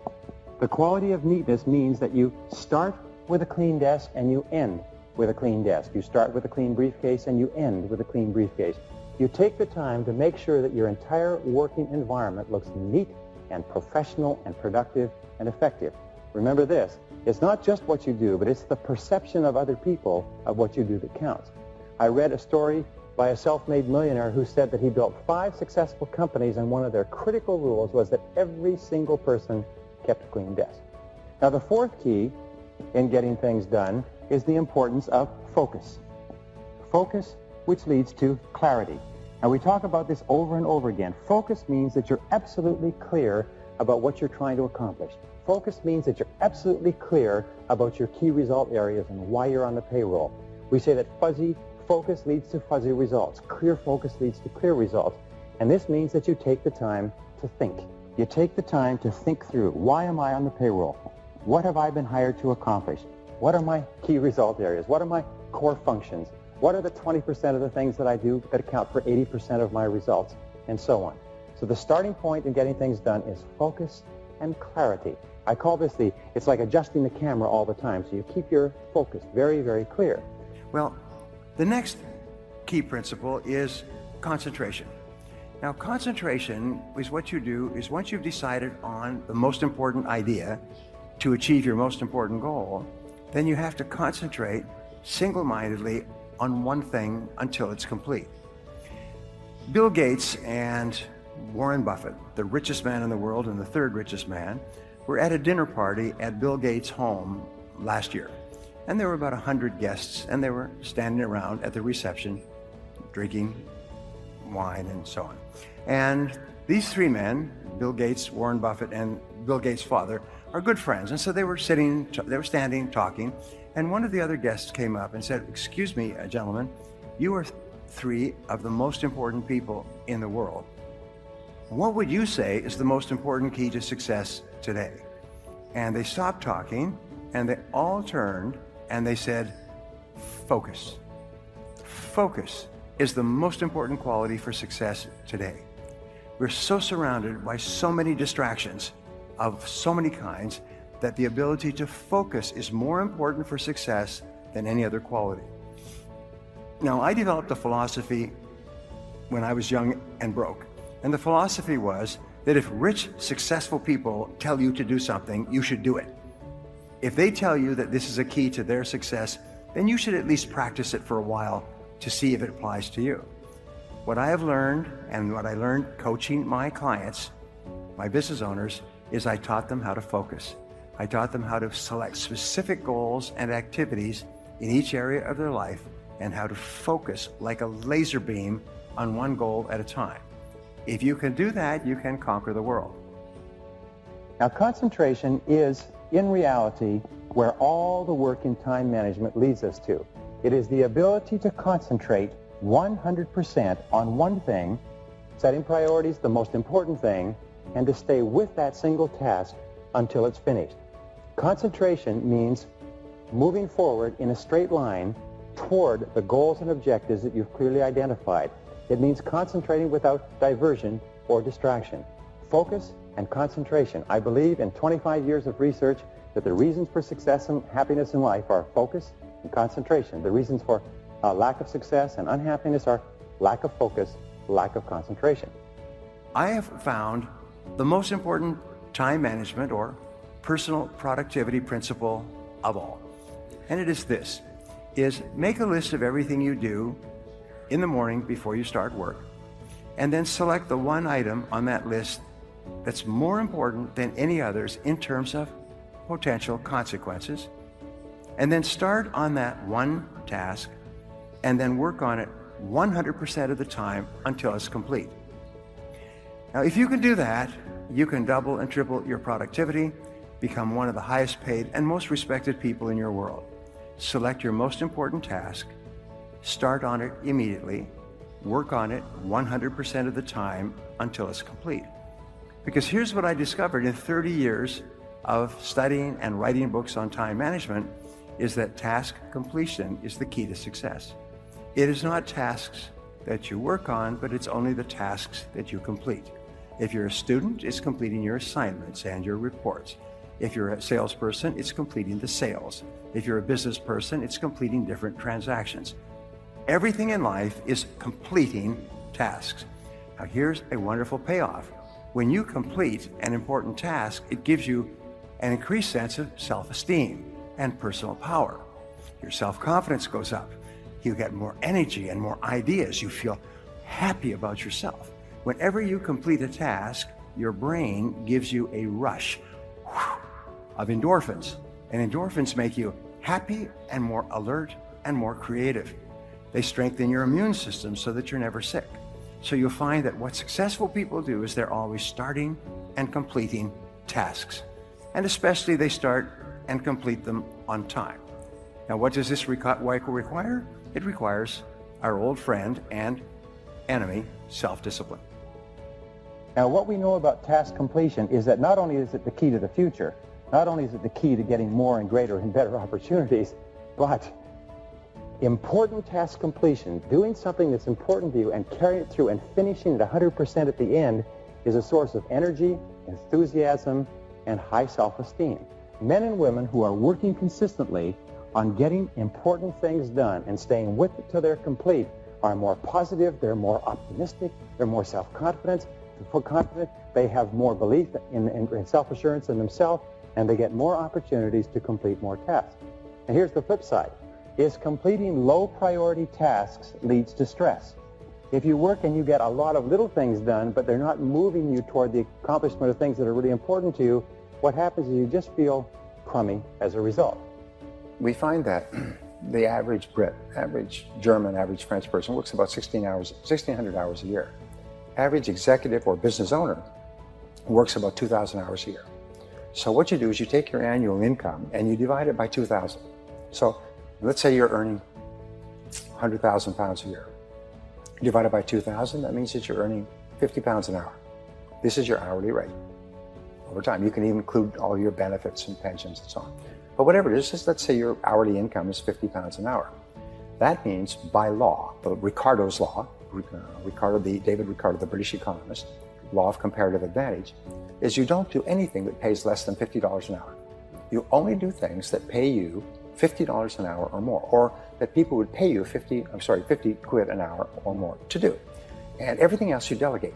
[SPEAKER 3] The quality of neatness means that you start with a clean desk and you end with a clean desk. You start with a clean briefcase and you end with a clean briefcase. You take the time to make sure that your entire working environment looks neat and professional and productive and effective. Remember this, it's not just what you do, but it's the perception of other people of what you do that counts. I read a story by a self-made millionaire who said that he built 5 successful companies, and one of their critical rules was that every single person kept a clean desk. Now, the fourth key in getting things done is the importance of focus. Focus, which leads to clarity. Now, we talk about this over and over again. Focus means that you're absolutely clear about what you're trying to accomplish. Focus means that you're absolutely clear about your key result areas and why you're on the payroll. We say that fuzzy focus leads to fuzzy results. Clear focus leads to clear results. And this means that you take the time to think. You take the time to think through, why am I on the payroll? What have I been hired to accomplish? What are my key result areas? What are my core functions? What are the 20% of the things that I do that account for 80% of my results? And so on. So the starting point in getting things done is focus and clarity. I call this it's like adjusting the camera all the time, so you keep your focus very, very clear.
[SPEAKER 5] Well, the next key principle is concentration. Now, concentration is what you do is once you've decided on the most important idea to achieve your most important goal, then you have to concentrate single-mindedly on one thing until it's complete. Bill Gates and Warren Buffett, the richest man in the world and the third richest man, were at a dinner party at Bill Gates' home last year. And there were about 100 guests, and they were standing around at the reception, drinking wine and so on. And these three men, Bill Gates, Warren Buffett, and Bill Gates' father, are good friends. And so they were standing, talking, and one of the other guests came up and said, "Excuse me, gentlemen, you are 3 of the most important people in the world. What would you say is the most important key to success today?" And they stopped talking, and they all turned, and they said, "Focus. Focus is the most important quality for success today." We're so surrounded by so many distractions of so many kinds that the ability to focus is more important for success than any other quality. Now, I developed a philosophy when I was young and broke. And the philosophy was that if rich, successful people tell you to do something, you should do it. If they tell you that this is a key to their success, then you should at least practice it for a while to see if it applies to you. What I have learned, and what I learned coaching my clients, my business owners, is I taught them how to focus. I taught them how to select specific goals and activities in each area of their life and how to focus like a laser beam on one goal at a time. If you can do that, you can conquer the world.
[SPEAKER 6] Now, concentration is, in reality, where all the work in time management leads us to. It is the ability to concentrate 100% on one thing, setting priorities, the most important thing, and to stay with that single task until it's finished. Concentration means moving forward in a straight line toward the goals and objectives that you've clearly identified. It means concentrating without diversion or distraction. Focus and concentration. I believe in 25 years of research that the reasons for success and happiness in life are focus and concentration. The reasons for lack of success and unhappiness are lack of focus, lack of concentration.
[SPEAKER 5] I have found the most important time management or personal productivity principle of all. And it is this, is make a list of everything you do in the morning before you start work, and then select the one item on that list that's more important than any others in terms of potential consequences, and then start on that one task and then work on it 100% of the time until it's complete. Now, if you can do that, you can double and triple your productivity, become one of the highest paid and most respected people in your world. Select your most important task, start on it immediately, work on it 100% of the time until it's complete. Because here's what I discovered in 30 years of studying and writing books on time management is that task completion is the key to success. It is not tasks that you work on, but it's only the tasks that you complete. If you're a student, it's completing your assignments and your reports. If you're a salesperson, it's completing the sales. If you're a business person, it's completing different transactions. Everything in life is completing tasks. Now here's a wonderful payoff. When you complete an important task, it gives you an increased sense of self-esteem and personal power. Your self-confidence goes up. You get more energy and more ideas. You feel happy about yourself. Whenever you complete a task, your brain gives you a rush of endorphins. And endorphins make you happy and more alert and more creative. They strengthen your immune system so that you're never sick. So you'll find that what successful people do is they're always starting and completing tasks. And especially they start and complete them on time. Now, what does this require? It requires our old friend and enemy, self-discipline.
[SPEAKER 6] Now, what we know about task completion is that not only is it the key to the future, not only is it the key to getting more and greater and better opportunities, but important task completion, doing something that's important to you and carrying it through and finishing it 100% at the end is a source of energy, enthusiasm, and high self-esteem. Men and women who are working consistently on getting important things done and staying with it till they're complete are more positive, they're more optimistic, they're more self-confident, they have more belief in self-assurance in themselves, and they get more opportunities to complete more tasks. And here's the flip side, is completing low-priority tasks leads to stress. If you work and you get a lot of little things done, but they're not moving you toward the accomplishment of things that are really important to you, what happens is you just feel crummy as a result.
[SPEAKER 7] We find that the average Brit, average German, average French person works about 1,600 hours a year. Average executive or business owner works about 2,000 hours a year. So what you do is you take your annual income and you divide it by 2,000. So let's say you're earning 100,000 pounds a year. Divided by 2,000, that means that you're earning 50 pounds an hour. This is your hourly rate. Over time, you can even include all your benefits and pensions and so on. But whatever it is, just let's say your hourly income is 50 pounds an hour. That means by law, Ricardo's law, David Ricardo, the British economist, law of comparative advantage, is you don't do anything that pays less than $50 an hour. You only do things that pay you $50 an hour or more, or that people would pay you 50 quid an hour or more to do. And everything else you delegate.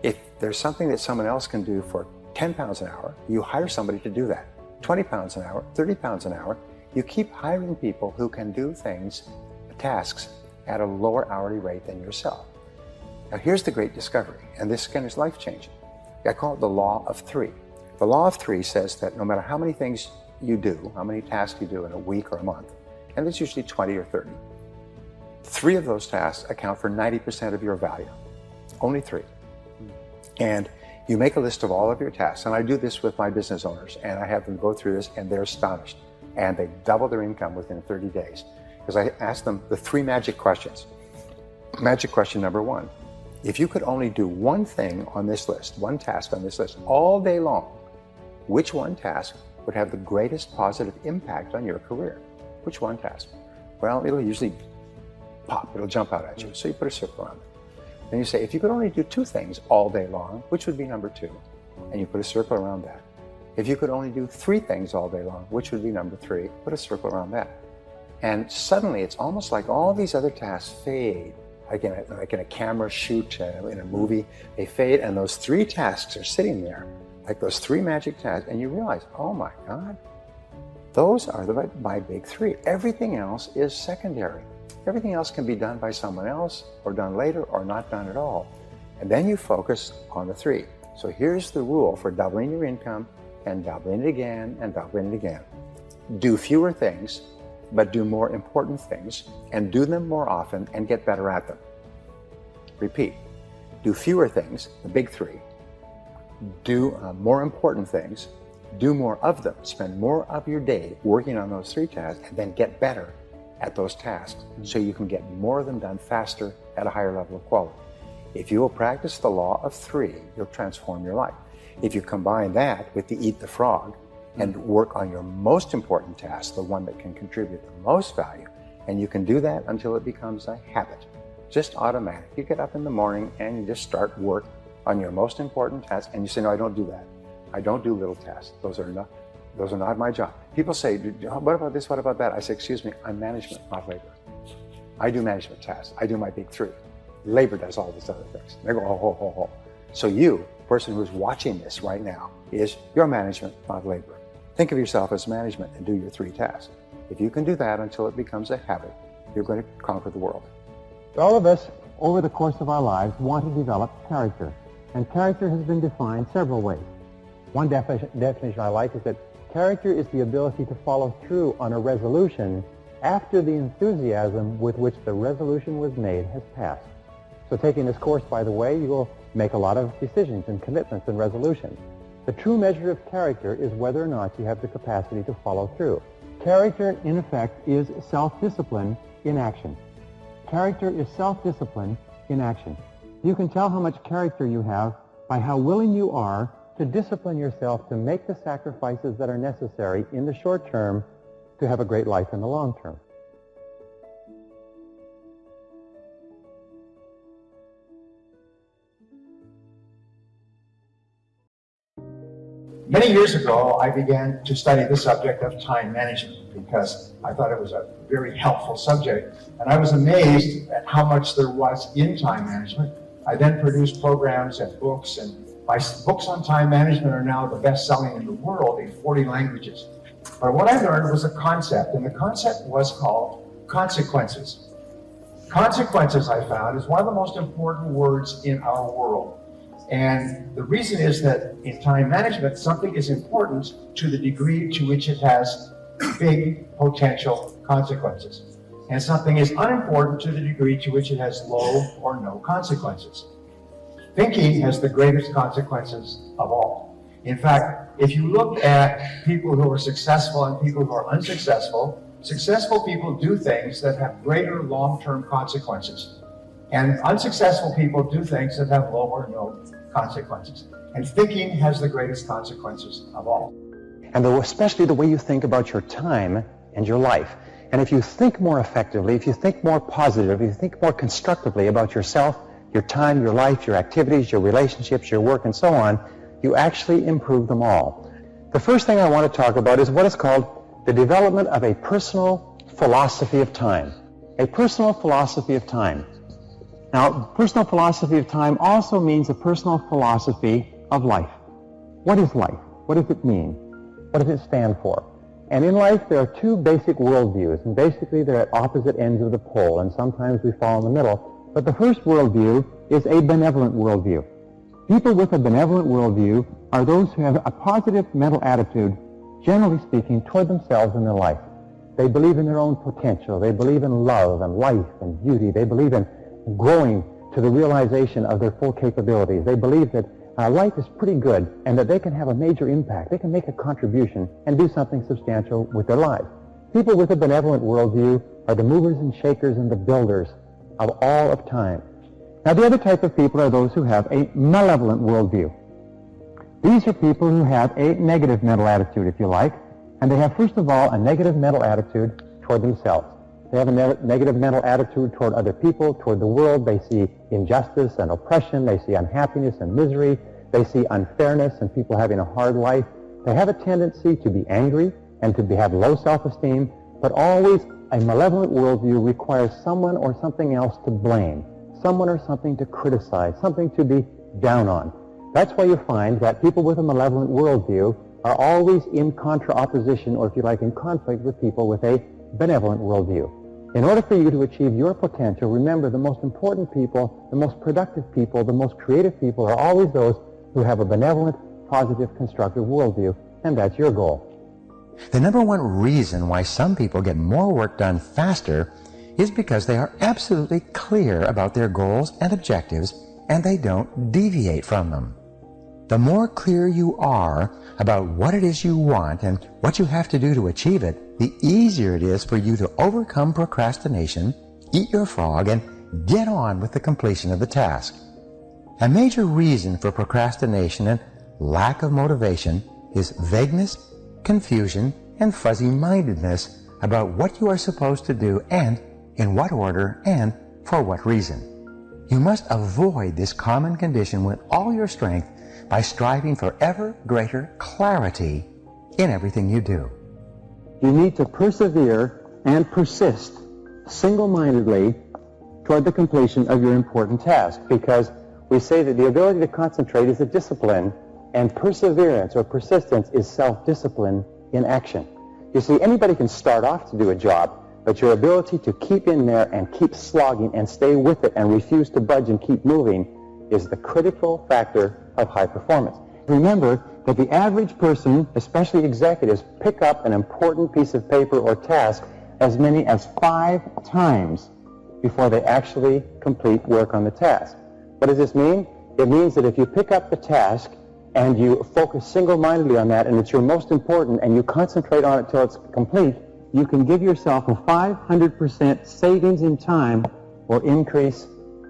[SPEAKER 7] If there's something that someone else can do for 10 pounds an hour, you hire somebody to do that. 20 pounds an hour, 30 pounds an hour, you keep hiring people who can do things, tasks, at a lower hourly rate than yourself. Now here's the great discovery, and this again is life-changing. I call it the law of three. The law of three says that no matter how many things you do, how many tasks you do in a week or a month, and it's usually 20 or 30, 3 of those tasks account for 90% of your value. Only 3. And you make a list of all of your tasks. And I do this with my business owners, and I have them go through this, and they're astonished. And they double their income within 30 days. Because I ask them the 3 magic questions. Magic question number 1. If you could only do one thing on this list, one task on this list, all day long, which one task would have the greatest positive impact on your career? Which one task? Well, it'll usually pop, it'll jump out at you. So you put a circle around it. Then you say, if you could only do 2 things all day long, which would be number 2? And you put a circle around that. If you could only do 3 things all day long, which would be number 3? Put a circle around that. And suddenly it's almost like all these other tasks fade. Like in a camera shoot, in a movie, they fade, and those 3 tasks are sitting there, like those 3 magic tasks, and you realize, oh my God, those are my big 3. Everything else is secondary. Everything else can be done by someone else, or done later, or not done at all. And then you focus on the 3. So here's the rule for doubling your income, and doubling it again, and doubling it again. Do fewer things, but do more important things, and do them more often, and get better at them. Repeat. Do fewer things, the big 3. Do more important things. Do more of them. Spend more of your day working on those 3 tasks, and then get better at those tasks so you can get more of them done faster at a higher level of quality. If you will practice the law of 3, you'll transform your life. If you combine that with the eat the frog and work on your most important task, the one that can contribute the most value, and you can do that until it becomes a habit, just automatic. You get up in the morning and you just start work on your most important task, and you say, no, I don't do that. I don't do little tasks. Those are not my job. People say, what about this, what about that? I say, excuse me, I'm management, not labor. I do management tasks. I do my big 3. Labor does all these other things. They go, ho, ho, ho, ho. So you, person who's watching this right now, is your management, not labor. Think of yourself as management and do your 3 tasks. If you can do that until it becomes a habit, you're going to conquer the world.
[SPEAKER 6] All of us, over the course of our lives, want to develop character. And character has been defined several ways. One definition I like is that character is the ability to follow through on a resolution after the enthusiasm with which the resolution was made has passed. So taking this course, by the way, you will make a lot of decisions and commitments and resolutions. The true measure of character is whether or not you have the capacity to follow through. Character, in effect, is self-discipline in action. Character is self-discipline in action. You can tell how much character you have by how willing you are to discipline yourself to make the sacrifices that are necessary in the short term to have a great life in the long term.
[SPEAKER 2] Many years ago, I began to study the subject of time management because I thought it was a very helpful subject, and I was amazed at how much there was in time management. I then produced programs and books, and my books on time management are now the best-selling in the world in 40 languages. But what I learned was a concept, and the concept was called consequences. Consequences, I found, is one of the most important words in our world. And the reason is that in time management, something is important to the degree to which it has big potential consequences. And something is unimportant to the degree to which it has low or no consequences. Thinking has the greatest consequences of all. In fact, if you look at people who are successful and people who are unsuccessful, successful people do things that have greater long-term consequences. And unsuccessful people do things that have low or no consequences. And thinking has the greatest consequences of all.
[SPEAKER 6] And especially the way you think about your time and your life. And if you think more effectively, if you think more positively, if you think more constructively about yourself, your time, your life, your activities, your relationships, your work, and so on, you actually improve them all. The first thing I want to talk about is what is called the development of a personal philosophy of time. A personal philosophy of time. Now, personal philosophy of time also means a personal philosophy of life. What is life? What does it mean? What does it stand for? And in life, there are 2 basic worldviews, and basically they're at opposite ends of the pole, and sometimes we fall in the middle. But the first worldview is a benevolent worldview. People with a benevolent worldview are those who have a positive mental attitude, generally speaking, toward themselves and their life. They believe in their own potential. They believe in love and life and beauty. They believe in growing to the realization of their full capabilities. They believe that life is pretty good and that they can have a major impact. They can make a contribution and do something substantial with their lives. People with a benevolent worldview are the movers and shakers and the builders of all of time. Now, the other type of people are those who have a malevolent worldview. These are people who have a negative mental attitude, if you like, and they have, first of all, a negative mental attitude toward themselves. They have a negative mental attitude toward other people, toward the world. They see injustice and oppression. They see unhappiness and misery. They see unfairness and people having a hard life. They have a tendency to be angry and to have low self-esteem, but always a malevolent worldview requires someone or something else to blame, someone or something to criticize, something to be down on. That's why you find that people with a malevolent worldview are always in contra-opposition, or if you like, in conflict with people with a benevolent worldview. In order for you to achieve your potential, remember the most important people, the most productive people, the most creative people are always those who have a benevolent, positive, constructive worldview, and that's your goal.
[SPEAKER 3] The number one reason why some people get more work done faster is because they are absolutely clear about their goals and objectives, and they don't deviate from them. The more clear you are about what it is you want and what you have to do to achieve it, the easier it is for you to overcome procrastination, eat your frog, and get on with the completion of the task. A major reason for procrastination and lack of motivation is vagueness, confusion, and fuzzy-mindedness about what you are supposed to do and in what order and for what reason. You must avoid this common condition with all your strength by striving for ever greater clarity in everything you do.
[SPEAKER 6] You need to persevere and persist single-mindedly toward the completion of your important task, because we say that the ability to concentrate is a discipline, and perseverance or persistence is self-discipline in action. You see, anybody can start off to do a job, but your ability to keep in there and keep slogging and stay with it and refuse to budge and keep moving is the critical factor of high performance. Remember that the average person, especially executives, pick up an important piece of paper or task as many as 5 times before they actually complete work on the task. What does this mean? It means that if you pick up the task and you focus single-mindedly on that, and it's your most important, and you concentrate on it till it's complete, you can give yourself a 500% savings in time or increase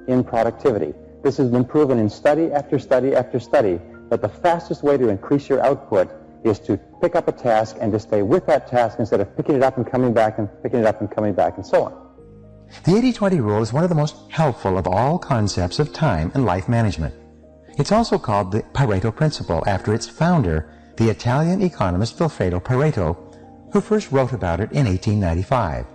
[SPEAKER 6] in productivity. This has been proven in study after study after study, that the fastest way to increase your output is to pick up a task and to stay with that task instead of picking it up and coming back and picking it up and coming back and so on.
[SPEAKER 3] The 80-20 rule is one of the most helpful of all concepts of time and life management. It's also called the Pareto principle after its founder, the Italian economist Vilfredo Pareto, who first wrote about it in 1895.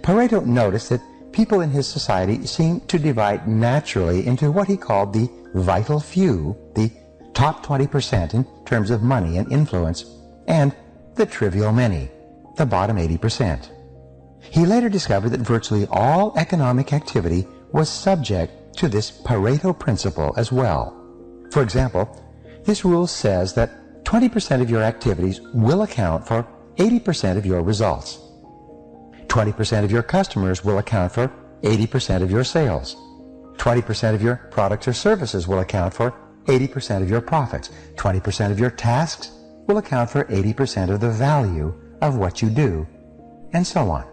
[SPEAKER 3] Pareto noticed that people in his society seemed to divide naturally into what he called the vital few, the top 20% in terms of money and influence, and the trivial many, the bottom 80%. He later discovered that virtually all economic activity was subject to this Pareto principle as well. For example, this rule says that 20% of your activities will account for 80% of your results. 20% of your customers will account for 80% of your sales. 20% of your products or services will account for 80% of your profits. 20% of your tasks will account for 80% of the value of what you do, and so on.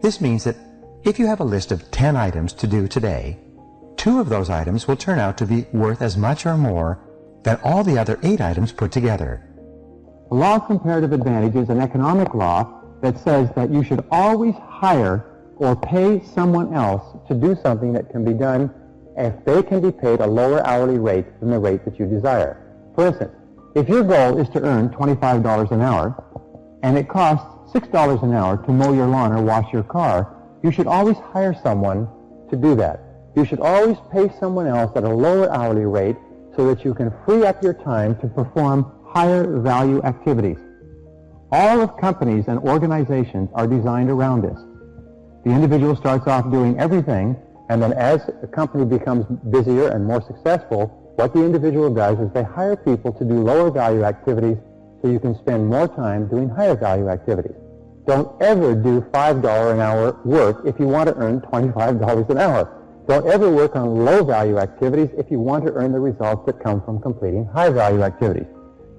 [SPEAKER 3] This means that if you have a list of 10 items to do today, 2 of those items will turn out to be worth as much or more than all the other 8 items put together.
[SPEAKER 6] The law of comparative advantage is an economic law that says that you should always hire or pay someone else to do something that can be done if they can be paid a lower hourly rate than the rate that you desire. For instance, if your goal is to earn $25 an hour and it costs $6 an hour to mow your lawn or wash your car, you should always hire someone to do that. You should always pay someone else at a lower hourly rate so that you can free up your time to perform higher value activities. All of companies and organizations are designed around this. The individual starts off doing everything, and then as the company becomes busier and more successful, what the individual does is they hire people to do lower value activities so you can spend more time doing higher value activities. Don't ever do $5 an hour work if you want to earn $25 an hour. Don't ever work on low-value activities if you want to earn the results that come from completing high-value activities.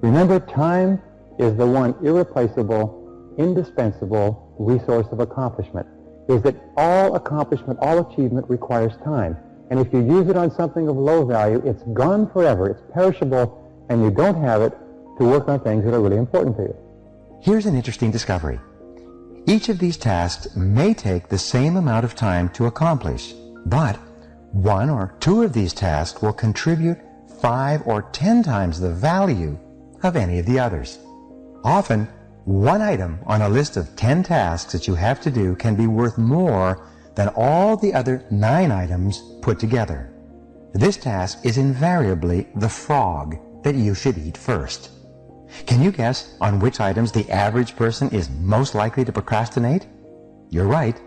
[SPEAKER 6] Remember, time is the one irreplaceable, indispensable resource of accomplishment. Is that all accomplishment, all achievement requires time. And if you use it on something of low value, it's gone forever, it's perishable, and you don't have it to work on things that are really important to you.
[SPEAKER 3] Here's an interesting discovery. Each of these tasks may take the same amount of time to accomplish, but one or two of these tasks will contribute 5 or 10 times the value of any of the others. Often, one item on a list of 10 tasks that you have to do can be worth more than all the other 9 items put together. This task is invariably the frog that you should eat first. Can you guess on which items the average person is most likely to procrastinate? You're right.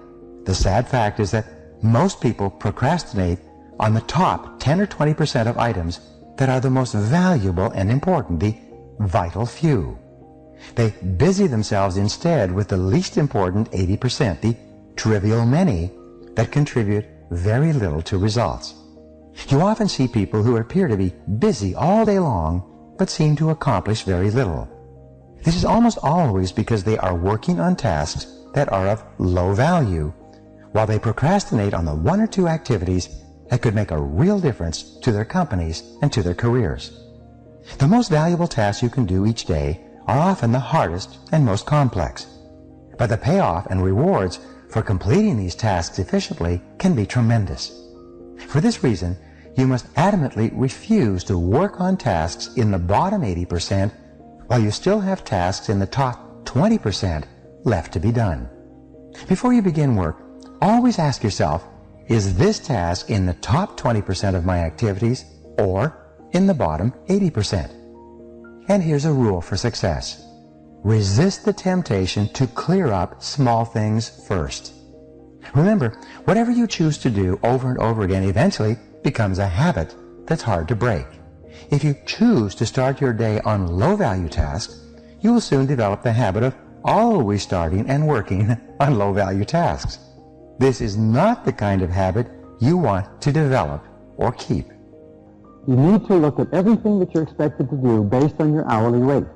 [SPEAKER 3] The sad fact is that most people procrastinate on the top 10 or 20% of items that are the most valuable and important, the vital few. They busy themselves instead with the least important 80%, the trivial many, that contribute very little to results. You often see people who appear to be busy all day long but seem to accomplish very little. This is almost always because they are working on tasks that are of low value, while they procrastinate on the 1 or 2 activities that could make a real difference to their companies and to their careers. The most valuable tasks you can do each day are often the hardest and most complex. But the payoff and rewards for completing these tasks efficiently can be tremendous. For this reason, you must adamantly refuse to work on tasks in the bottom 80% while you still have tasks in the top 20% left to be done. Before you begin work, always ask yourself, is this task in the top 20% of my activities or in the bottom 80%? And here's a rule for success. Resist the temptation to clear up small things first. Remember, whatever you choose to do over and over again eventually becomes a habit that's hard to break. If you choose to start your day on low-value tasks, you will soon develop the habit of always starting and working on low-value tasks. This is not the kind of habit you want to develop or keep.
[SPEAKER 6] You need to look at everything that you're expected to do based on your hourly rate.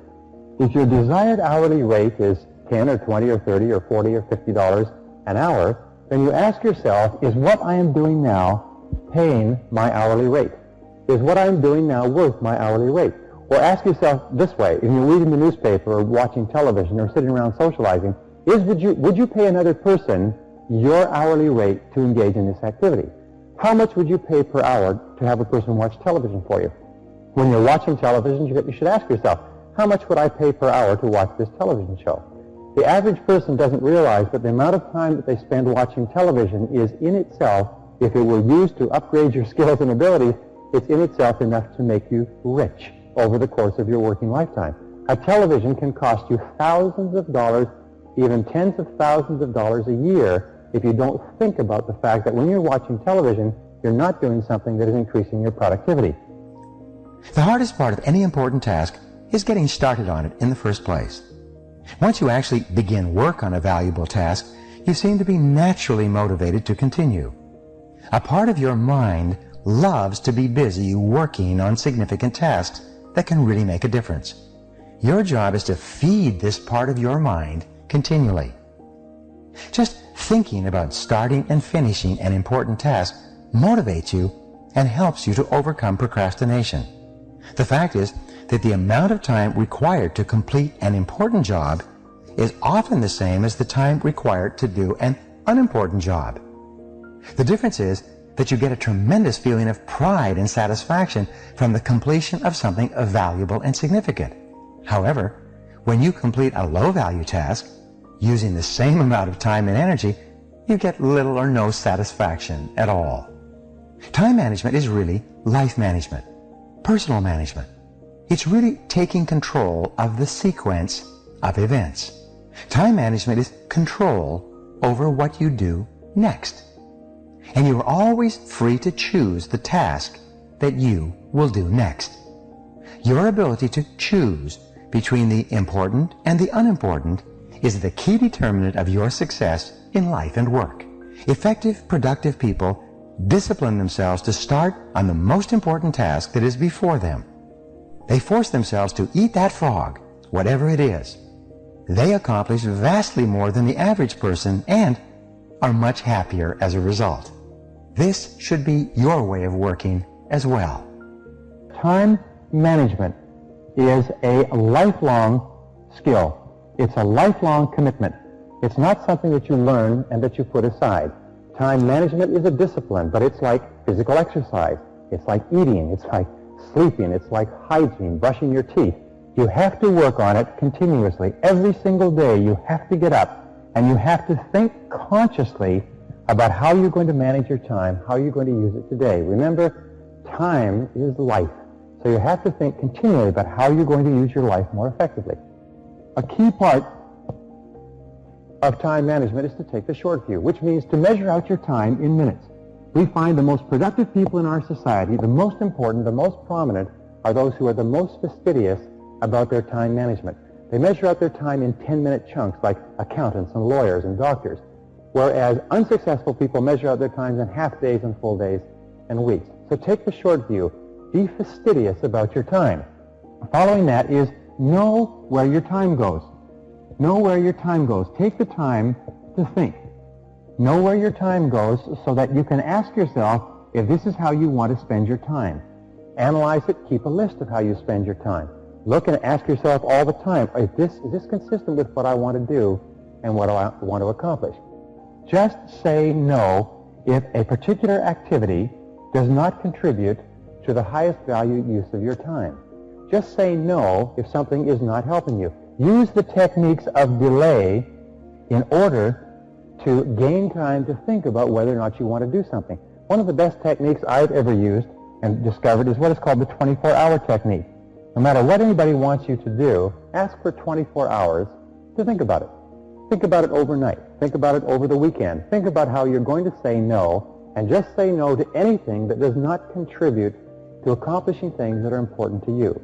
[SPEAKER 6] If your desired hourly rate is $10 or $20 or $30 or $40 or $50 an hour, then you ask yourself, is what I am doing now paying my hourly rate? Is what I'm doing now worth my hourly rate? Or ask yourself this way, if you're reading the newspaper or watching television or sitting around socializing, would you pay another person your hourly rate to engage in this activity? How much would you pay per hour to have a person watch television for you? When you're watching television, you should ask yourself, how much would I pay per hour to watch this television show? The average person doesn't realize that the amount of time that they spend watching television is in itself, if it were used to upgrade your skills and abilities, it's in itself enough to make you rich over the course of your working lifetime. A television can cost you thousands of dollars, even tens of thousands of dollars a year, if you don't think about the fact that when you're watching television, you're not doing something that is increasing your productivity.
[SPEAKER 3] The hardest part of any important task is getting started on it in the first place. Once you actually begin work on a valuable task, you seem to be naturally motivated to continue. A part of your mind loves to be busy working on significant tasks that can really make a difference. Your job is to feed this part of your mind continually. Just thinking about starting and finishing an important task motivates you and helps you to overcome procrastination. The fact is that the amount of time required to complete an important job is often the same as the time required to do an unimportant job. The difference is that you get a tremendous feeling of pride and satisfaction from the completion of something valuable and significant. However, when you complete a low-value task, using the same amount of time and energy, you get little or no satisfaction at all. Time management is really life management, personal management. It's really taking control of the sequence of events. Time management is control over what you do next. And you are always free to choose the task that you will do next. Your ability to choose between the important and the unimportant
[SPEAKER 4] is the key determinant of your success in life and work. Effective, productive people discipline themselves to start on the most important task that is before them. They force themselves to eat that frog, whatever it is. They accomplish vastly more than the average person and are much happier as a result. This should be your way of working as well.
[SPEAKER 6] Time management is a lifelong skill. It's a lifelong commitment. It's not something that you learn and that you put aside. Time management is a discipline, but it's like physical exercise. It's like eating. It's like sleeping. It's like hygiene, brushing your teeth. You have to work on it continuously. Every single day you have to get up and you have to think consciously about how you're going to manage your time, how you're going to use it today. Remember, time is life. So you have to think continually about how you're going to use your life more effectively. A key part of time management is to take the short view, which means to measure out your time in minutes. We find the most productive people in our society, the most important, the most prominent, are those who are the most fastidious about their time management. They measure out their time in 10-minute chunks, like accountants and lawyers and doctors, whereas unsuccessful people measure out their times in half days and full days and weeks. So take the short view. Be fastidious about your time. Following that is know where your time goes. Know where your time goes. Take the time to think. Know where your time goes so that you can ask yourself if this is how you want to spend your time. Analyze it. Keep a list of how you spend your time. Look and ask yourself all the time, is this consistent with what I want to do and what I want to accomplish? Just say no if a particular activity does not contribute to the highest value use of your time. Just say no if something is not helping you. Use the techniques of delay in order to gain time to think about whether or not you want to do something. One of the best techniques I've ever used and discovered is what is called the 24-hour technique. No matter what anybody wants you to do, ask for 24 hours to think about it. Think about it overnight. Think about it over the weekend. Think about how you're going to say no, and just say no to anything that does not contribute to accomplishing things that are important to you.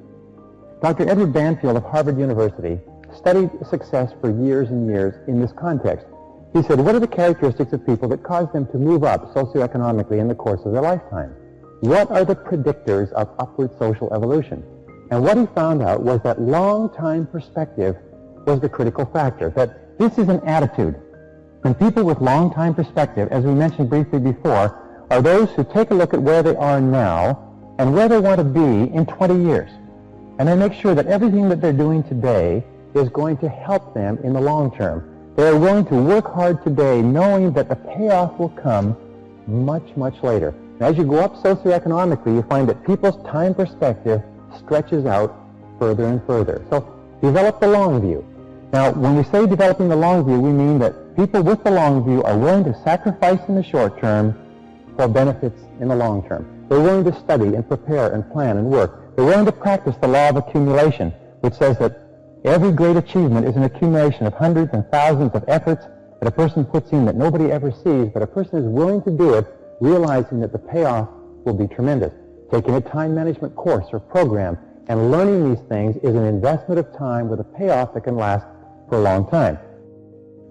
[SPEAKER 6] Dr. Edward Banfield of Harvard University studied success for years and years in this context. He said, what are the characteristics of people that cause them to move up socioeconomically in the course of their lifetime? What are the predictors of upward social evolution? And what he found out was that long-time perspective was the critical factor, that this is an attitude. And people with long-time perspective, as we mentioned briefly before, are those who take a look at where they are now and where they want to be in 20 years. And they make sure that everything that they're doing today is going to help them in the long term. They are willing to work hard today knowing that the payoff will come much, much later. And as you go up socioeconomically, you find that people's time perspective stretches out further and further. So develop the long view. Now, when we say developing the long view, we mean that people with the long view are willing to sacrifice in the short term for benefits in the long term. They're willing to study and prepare and plan and work. They're willing to practice the law of accumulation, which says that every great achievement is an accumulation of hundreds and thousands of efforts that a person puts in that nobody ever sees, but a person is willing to do it, realizing that the payoff will be tremendous. Taking a time management course or program and learning these things is an investment of time with a payoff that can last for a long time.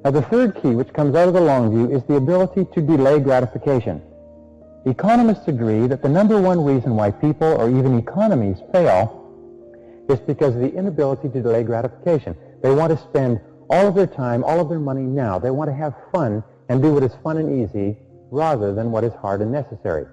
[SPEAKER 6] Now, the third key, which comes out of the long view, is the ability to delay gratification. Economists agree that the number one reason why people or even economies fail is because of the inability to delay gratification. They want to spend all of their time, all of their money now. They want to have fun and do what is fun and easy rather than what is hard and necessary.